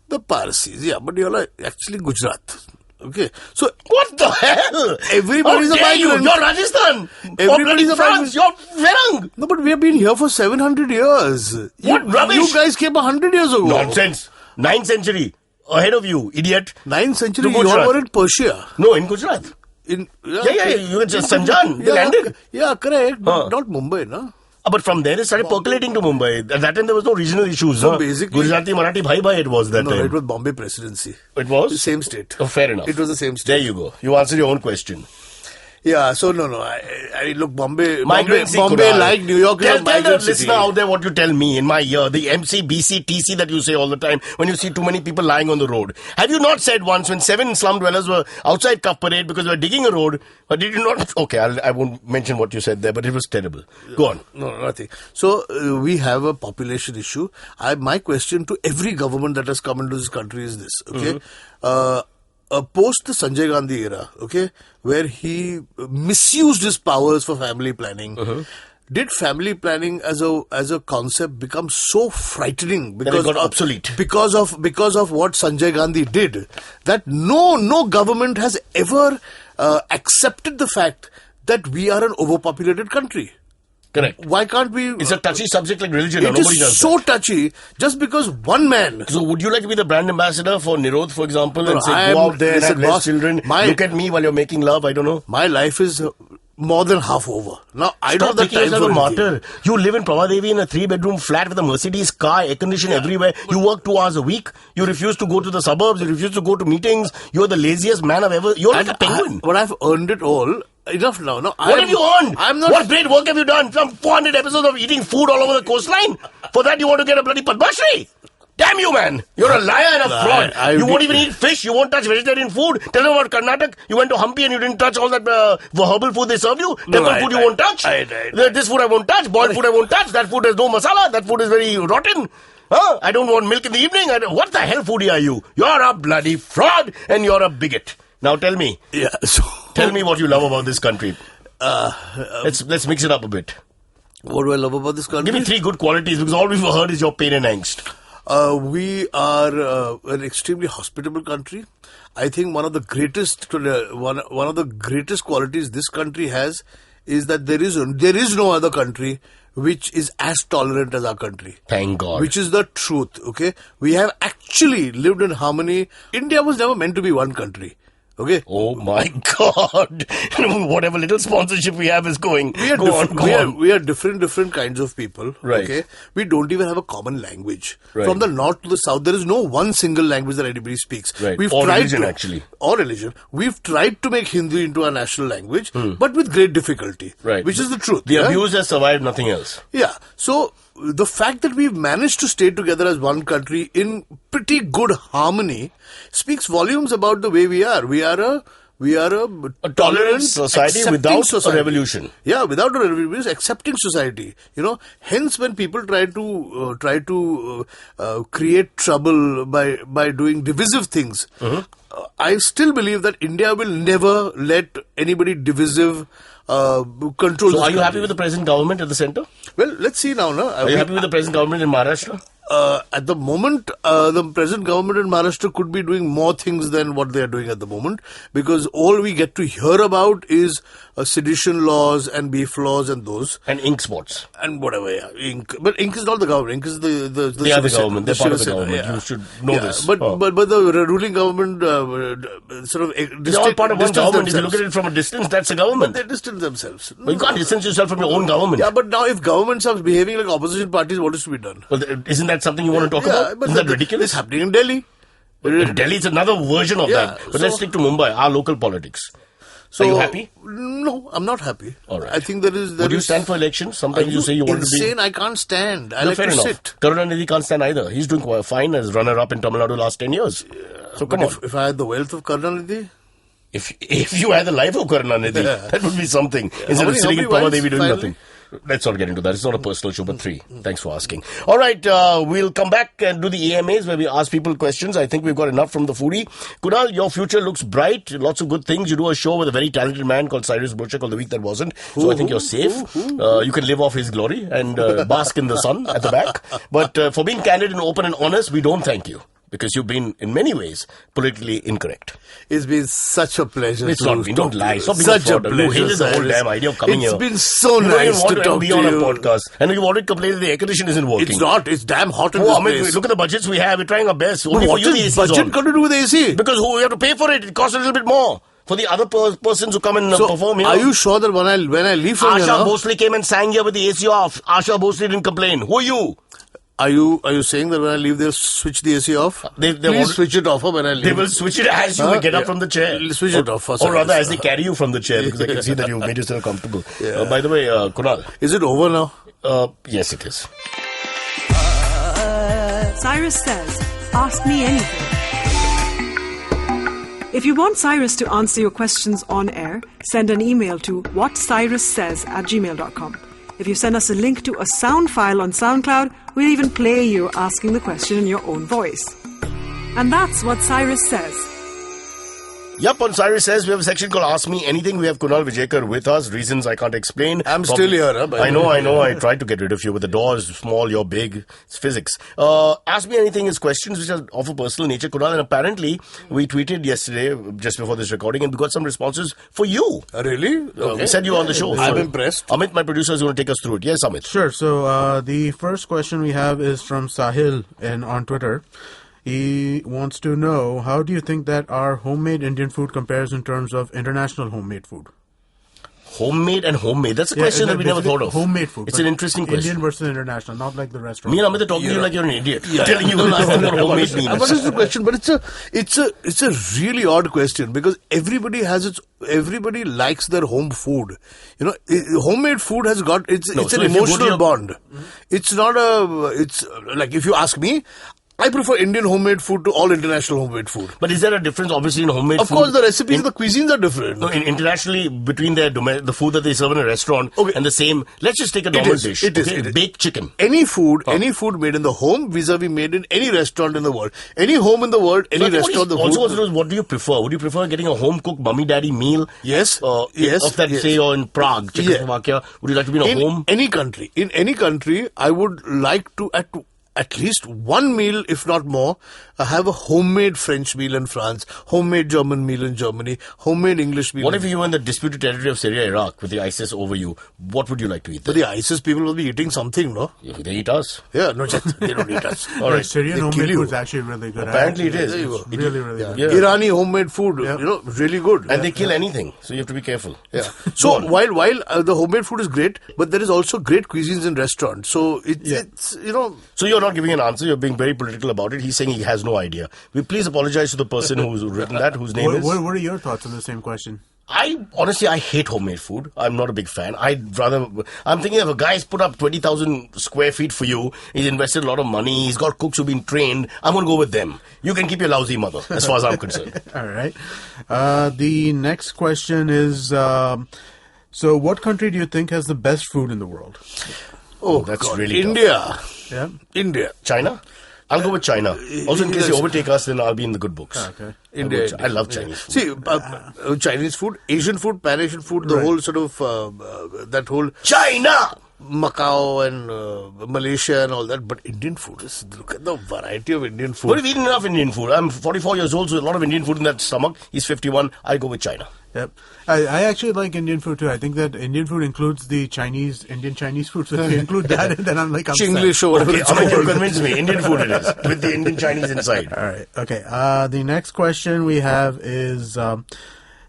Speaker 7: The Parsis, yeah, but you're like actually Gujarat. Okay, so
Speaker 1: what the hell?
Speaker 7: Everybody's a migrant.
Speaker 1: You're Rajasthan.
Speaker 7: Everybody's a
Speaker 1: France.
Speaker 7: migrant.
Speaker 1: You're Ferang.
Speaker 7: No, but we have been here for 700 years.
Speaker 1: What rubbish?
Speaker 7: You guys came 100 years ago.
Speaker 1: Nonsense. 9th century. Ahead of you, idiot.
Speaker 7: 9th century, you all were in Persia.
Speaker 1: No, in Gujarat.
Speaker 7: Yeah,
Speaker 1: you can just Sanjan. They landed.
Speaker 7: Yeah, correct. But not Mumbai, no?
Speaker 1: But from there, it started percolating to Mumbai. At that time, there was no regional issues.
Speaker 7: So basically,
Speaker 1: Gujarati, Marathi, bhai it was that time.
Speaker 7: No, it was Bombay Presidency.
Speaker 1: It was?
Speaker 7: The same state.
Speaker 1: Oh, fair enough.
Speaker 7: It was the same state.
Speaker 1: There you go. You answered your own question.
Speaker 7: Yeah, so no. I look, Bombay like New York is a
Speaker 1: Tell the
Speaker 7: migrant
Speaker 1: listener
Speaker 7: city.
Speaker 1: out there what you tell me in my ear, the MC, BC, TC that you say all the time when you see too many people lying on the road. Have you not said once when 7 slum dwellers were outside Cuff Parade because they were digging a road, or did you not? Okay, I won't mention what you said there, but it was terrible. Go on.
Speaker 7: No, nothing. So we have a population issue. My question to every government that has come into this country is this, okay? Post the Sanjay Gandhi era, okay, where he misused his powers for family planning, did family planning as a concept become so frightening because
Speaker 1: that it got obsolete
Speaker 7: because of what Sanjay Gandhi did, that no government has ever accepted the fact that we are an overpopulated country.
Speaker 1: Correct.
Speaker 7: Why can't we?
Speaker 1: It's a touchy subject like religion.
Speaker 7: It
Speaker 1: Nobody
Speaker 7: is
Speaker 1: does
Speaker 7: so
Speaker 1: that.
Speaker 7: touchy just because one man.
Speaker 1: So would you like to be the brand ambassador for Nirodh, for example, and say, go out there and have less children, look at me while you're making love, I don't know?
Speaker 7: My life is more than half over. Now, I don't have the time for
Speaker 1: a martyr. You live in Prabhadevi in a 3-bedroom flat with a Mercedes car, air conditioned everywhere. You work 2 hours a week. You refuse to go to the suburbs. You refuse to go to meetings. You're the laziest man I've ever... You're like a penguin.
Speaker 7: But I've earned it all. Enough now. No,
Speaker 1: what have you earned?
Speaker 7: I'm not.
Speaker 1: What great work have you done? Some 400 episodes of eating food all over the coastline? For that you want to get a bloody Padma Shri? Damn you, man. You're a liar and a fraud. You won't even eat fish. You won't touch vegetarian food. Tell them about Karnataka. You went to Hampi and you didn't touch all that herbal food they serve you. Temple food you won't touch. This food I won't touch. Boiled food I won't touch. That food has no masala. That food is very rotten. I don't want milk in the evening. What the hell foodie are you? You're a bloody fraud and you're a bigot. Now tell me.
Speaker 7: Yeah. So
Speaker 1: tell me what you love about this country. Let's mix it up a bit.
Speaker 7: What do I love about this country?
Speaker 1: Give me 3 good qualities, because all we've heard is your pain and angst.
Speaker 7: We are an extremely hospitable country. I think one of the greatest qualities this country has is that there is no other country which is as tolerant as our country.
Speaker 1: Thank God.
Speaker 7: Which is the truth, okay? We have actually lived in harmony. India was never meant to be one country. Okay.
Speaker 1: Oh my God! Whatever little sponsorship we have is going.
Speaker 7: We are different kinds of people.
Speaker 1: Right.
Speaker 7: Okay. We don't even have a common language.
Speaker 1: Right.
Speaker 7: From the north to the south, there is no one single language that anybody speaks.
Speaker 1: Right. Or religion.
Speaker 7: We've tried to make Hindi into a national language, but with great difficulty.
Speaker 1: Right.
Speaker 7: Which is the truth.
Speaker 1: The abuse has survived, nothing else.
Speaker 7: Yeah. So the fact that we've managed to stay together as one country in pretty good harmony speaks volumes about the way we are. We are a tolerant
Speaker 1: society without a revolution.
Speaker 7: Yeah, without a revolution, accepting society. Hence when people try to create trouble by doing divisive things, I still believe that India will never let anybody divisive control.
Speaker 1: So are you happy with the present government at the centre?
Speaker 7: Well, let's see now.
Speaker 1: Are you happy with the present government in Maharashtra?
Speaker 7: At the moment, the present government in Maharashtra could be doing more things than what they are doing at the moment, because all we get to hear about is sedition laws and beef laws and those.
Speaker 1: And ink spots.
Speaker 7: And whatever, yeah. Ink. But ink is not the government. Ink is the
Speaker 1: They are the government. They're part of the government. Yeah. You should know this.
Speaker 7: But the ruling government
Speaker 1: they're all part of one government. If you look at it from a distance, that's a government.
Speaker 7: But they distance themselves.
Speaker 1: But you can't distance yourself from your own government.
Speaker 7: Yeah, but now if governments are behaving like opposition parties, what is to be done?
Speaker 1: Well, isn't that something you want to talk about? Isn't that ridiculous?
Speaker 7: It's happening in Delhi.
Speaker 1: In Delhi, it's another version of that. But let's stick to Mumbai, our local politics. So, are you happy?
Speaker 7: No, I'm not happy.
Speaker 1: All right.
Speaker 7: I think
Speaker 1: Would you stand for elections? Sometimes you say you want to be...
Speaker 7: insane? I can't stand. I like to sit.
Speaker 1: Karunanidhi can't stand either. He's doing fine as runner-up in Tamil Nadu last 10 years. So come on.
Speaker 7: If I had the wealth of Karunanidhi...
Speaker 1: If you had the life of Karunanidhi, that would be something. Instead of sitting in Pava Devi doing nothing. Let's not get into that. It's not a personal show, but 3. Thanks for asking. All right, we'll come back and do the AMAs where we ask people questions. I think we've got enough from the foodie. Kunal, your future looks bright. Lots of good things. You do a show with a very talented man called Cyrus Says called The Week That Wasn't. So I think you're safe. You can live off his glory and bask in the sun at the back. But for being candid and open and honest, we don't thank you. Because you've been, in many ways, politically incorrect.
Speaker 7: It's been such a pleasure.
Speaker 1: It's not been. Don't lie. Stop being
Speaker 7: such
Speaker 1: a
Speaker 7: pleasure.
Speaker 1: You hated the whole damn idea of coming here.
Speaker 7: It's been so nice to talk to you.
Speaker 1: You don't even want to be on a podcast. And you've already complained that the air condition isn't working.
Speaker 7: It's not. It's damn hot in this place.
Speaker 1: Look at the budgets we have. We're trying our best. Only
Speaker 7: what
Speaker 1: for you the
Speaker 7: is
Speaker 1: AC
Speaker 7: budget
Speaker 1: on.
Speaker 7: got to do with AC?
Speaker 1: Because we have to pay for it. It costs a little bit more. For the other persons who come and perform here.
Speaker 7: Are you sure that when I leave from here
Speaker 1: Asha Bhosle came and sang here with the AC off. Asha Bhosle didn't complain. Who are you?
Speaker 7: Are you saying that when I leave, they'll switch the AC off? Please switch it off when I leave.
Speaker 1: They will switch it as you get up from the chair.
Speaker 7: Switch it off.
Speaker 1: Or rather, as they carry you from the chair, because I can see that you've made yourself comfortable. By the way, Kunal.
Speaker 7: Is it over now?
Speaker 1: Yes, it is.
Speaker 3: Cyrus Says, ask me anything. If you want Cyrus to answer your questions on air, send an email to whatcyrussays@gmail.com. If you send us a link to a sound file on SoundCloud, we'll even play you asking the question in your own voice. And that's what Cyrus Says.
Speaker 1: Yup, on Cyrus Says, we have a section called Ask Me Anything. We have Kunal Vijaykar with us. Reasons I can't explain.
Speaker 7: I'm still here.
Speaker 1: I know. I tried to get rid of you, but the door is small, you're big. It's physics. Ask Me Anything is questions which are of a personal nature, Kunal. And apparently, we tweeted yesterday, just before this recording, and we got some responses for you.
Speaker 7: Really? Okay.
Speaker 1: We said you were on the show.
Speaker 7: I'm impressed.
Speaker 1: Amit, my producer, is going to take us through it. Yes, Amit.
Speaker 9: Sure. So, the first question we have is from Sahil on Twitter. He wants to know, how do you think that our homemade Indian food compares in terms of international homemade food?
Speaker 1: Homemade and homemade. That's a question that we never thought of.
Speaker 9: Homemade food.
Speaker 1: It's an interesting question.
Speaker 9: Indian versus international, not like the restaurant.
Speaker 1: Me and Amit are talking to you like you're an idiot. Telling you what homemade means.
Speaker 7: But it's a question, but it's a really odd question because everybody likes their home food. You know, homemade food has got it's an emotional bond. It's not it's like if you ask me, I prefer Indian homemade food to all international homemade food.
Speaker 1: But is there a difference, obviously, in homemade food?
Speaker 7: Of course, the recipes, the cuisines are different.
Speaker 1: No, internationally, between the food that they serve in a restaurant and the same, let's just take a normal dish. It is. Baked chicken.
Speaker 7: Any food made in the home vis-a-vis made in any restaurant in the world. Any home in the world, any restaurant.
Speaker 1: What do you prefer? Would you prefer getting a home-cooked mummy-daddy meal?
Speaker 7: Yes.
Speaker 1: Yes. Of that, say, or in Prague, Czechoslovakia? Would you like to be in a home?
Speaker 7: In any country, I would like to, at least one meal, if not more, have a homemade French meal in France, homemade German meal in Germany, homemade English meal.
Speaker 1: What if you were in the disputed territory of Syria, Iraq, with the ISIS over you? What would you like to eat there?
Speaker 7: But the ISIS people will be eating something, no?
Speaker 1: Yeah, they eat us.
Speaker 7: Yeah, no, they don't eat us.
Speaker 9: All right. Syrian homemade food is actually really good.
Speaker 1: Apparently it is.
Speaker 9: It's really, really good.
Speaker 7: Yeah. Irani homemade food, really good.
Speaker 1: And they kill anything, so you have to be careful.
Speaker 7: Yeah. So while the homemade food is great, but there is also great cuisines in restaurants. So it's
Speaker 1: So you're not giving an answer. You're being very political about it. He's saying he has no idea. We please apologize to the person who's written that, whose name is.
Speaker 9: What are your thoughts on the same question?
Speaker 1: I hate homemade food. I'm not a big fan. I'm thinking if a guy's put up 20,000 square feet for you, he's invested a lot of money, he's got cooks who've been trained, I'm going to go with them. You can keep your lousy mother, as far as I'm concerned.
Speaker 9: All right. The next question is, so what country do you think has the best food in the world?
Speaker 7: Oh,
Speaker 1: that's
Speaker 7: God.
Speaker 1: really
Speaker 7: India.
Speaker 9: Yeah.
Speaker 7: India.
Speaker 1: China? I'll go with China. Also, in case you overtake us, then I'll be in the good books.
Speaker 9: Okay.
Speaker 7: India.
Speaker 1: I love Chinese food.
Speaker 7: See, Chinese food, Asian food, Pan-Asian food, the whole sort of, that whole...
Speaker 1: China!
Speaker 7: Macau and Malaysia and all that, but Indian food look at the variety of Indian food.
Speaker 1: But we've eaten enough Indian food. I'm 44 years old, so a lot of Indian food in that stomach. He's 51. I'll go with China.
Speaker 9: Yep. I actually like Indian food too. I think that Indian food includes the Indian Chinese food. So if you include that, then I'm like,
Speaker 7: Chinglish or whatever.
Speaker 1: Okay, you convinced me. Indian food it is, with the Indian Chinese inside.
Speaker 9: All right. Okay. The next question we have is,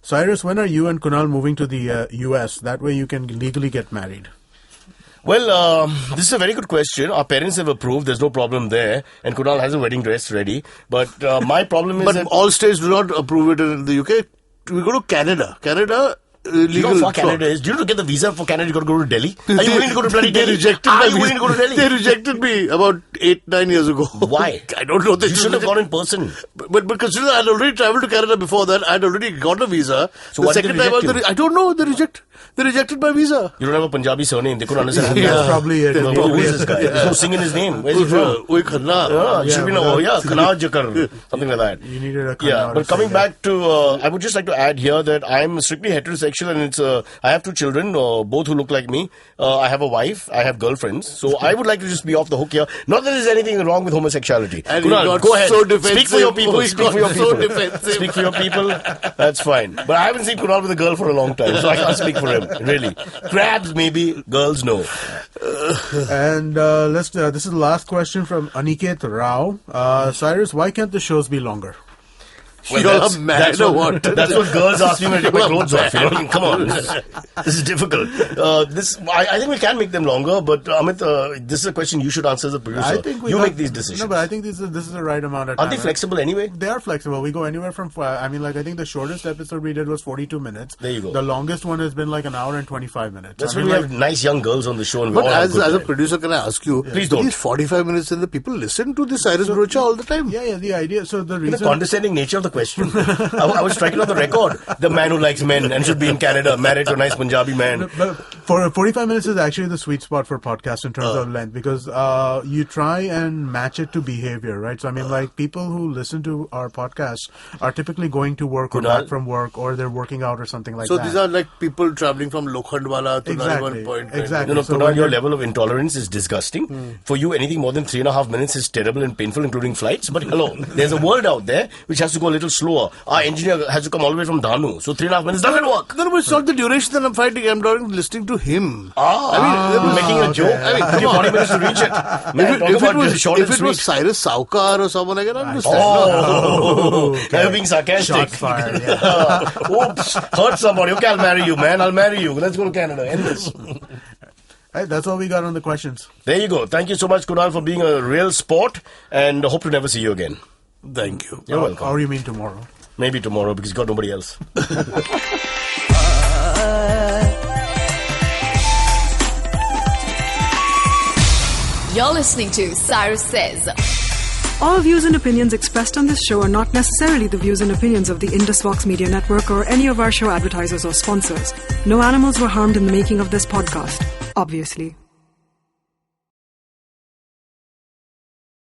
Speaker 9: Cyrus, when are you and Kunal moving to the US? That way you can legally get married.
Speaker 1: Well, this is a very good question. Our parents have approved. There's no problem there. And Kunal has a wedding dress ready. But my problem is
Speaker 7: But all states do not approve it in the UK. We go to Canada. Canada
Speaker 1: Do you know how far Canada is? Do you know to get the visa for Canada, you got to go to Delhi? Are you willing to go to bloody Delhi? Are you willing to go to Delhi?
Speaker 7: They rejected me about 8-9 years ago.
Speaker 1: Why?
Speaker 7: I don't know.
Speaker 1: You should have gone in person.
Speaker 7: But consider I had already travelled to Canada before that. I had already got a visa.
Speaker 1: So why did they reject you?
Speaker 7: I don't know. They rejected my visa.
Speaker 1: You don't have a Punjabi surname. They couldn't understand.
Speaker 9: That's probably it.
Speaker 1: Who is this guy? There's no sing in his name. Where's he from?
Speaker 7: Khanna.
Speaker 1: You should be Khanna something like that.
Speaker 9: You needed a Khanna.
Speaker 1: Yeah, but coming back to, I would just like to add here that I'm strictly heterosexual, and it's I have 2 children, both who look like me. I have a wife. I have girlfriends. So I would like to just be off the hook here. Not that there's anything wrong with homosexuality.
Speaker 7: And
Speaker 1: Kunal, go ahead.
Speaker 7: So defensive.
Speaker 1: Speak for your people. Speak for your people.
Speaker 7: So defensive.
Speaker 1: Speak for your people. That's fine. But I haven't seen Kunal with a girl for a long time, so I can't speak for him. Really, crabs maybe, girls no.
Speaker 9: And this is the last question from Aniket Rao. Cyrus, why can't the shows be longer?
Speaker 1: Well,
Speaker 7: You're mad or what?
Speaker 1: That's what girls ask me when I take my clothes off. I mean, come on. This is difficult. I think we can make them longer, but Amit, this is a question you should answer as a producer.
Speaker 9: I think
Speaker 1: you make these decisions.
Speaker 9: No, but I think this is the right amount of time.
Speaker 1: Are they flexible anyway?
Speaker 9: They are flexible. We go anywhere from, I think the shortest episode we did was 42 minutes.
Speaker 1: There you go.
Speaker 9: The longest one has been like an hour and 25 minutes.
Speaker 1: That's when we have nice young girls on the show. And
Speaker 7: but as a producer, can I ask you,
Speaker 1: please don't.
Speaker 7: These 45 minutes and the people listen to the Cyrus Brocha all the time?
Speaker 9: Yeah, the idea. So the reason...
Speaker 1: The condescending nature of the question. I was striking on the record. The man who likes men and should be in Canada, married to a nice Punjabi man.
Speaker 9: But for 45 minutes is actually the sweet spot for podcasts in terms of length, because you try and match it to behavior, right? So I mean, like, people who listen to our podcasts are typically going to work or back from work, or they're working out or something like that.
Speaker 7: So these are like people traveling from Lokhandwala to Nariman Point.
Speaker 9: Exactly.
Speaker 1: No, Kunal, your level of intolerance is disgusting. For you, anything more than 3.5 minutes is terrible and painful, including flights. But hello, there's a world out there which has to go a little slower. Our engineer has to come all the way from Dhanu. So 3.5 minutes doesn't work.
Speaker 7: No, but it's not the duration that I'm fighting. I'm not listening to him.
Speaker 1: Making a joke. I mean, give 40 minutes to reach it.
Speaker 7: If it was Cyrus Saukar or someone, I can understand.
Speaker 1: You're being sarcastic.
Speaker 9: Shots fired, yeah.
Speaker 1: Oops, hurt somebody. Okay, I'll marry you, man. I'll marry you. Let's go to Canada. End this.
Speaker 9: Right, that's all we got on the questions.
Speaker 1: There you go. Thank you so much, Kunal, for being a real sport, and hope to never see you again.
Speaker 7: Thank you.
Speaker 1: You're welcome.
Speaker 9: Or you mean tomorrow?
Speaker 1: Maybe tomorrow, because you've got nobody else.
Speaker 2: You're listening to Cyrus Says.
Speaker 3: All views and opinions expressed on this show are not necessarily the views and opinions of the IndusVox Media Network or any of our show advertisers or sponsors. No animals were harmed in the making of this podcast, obviously.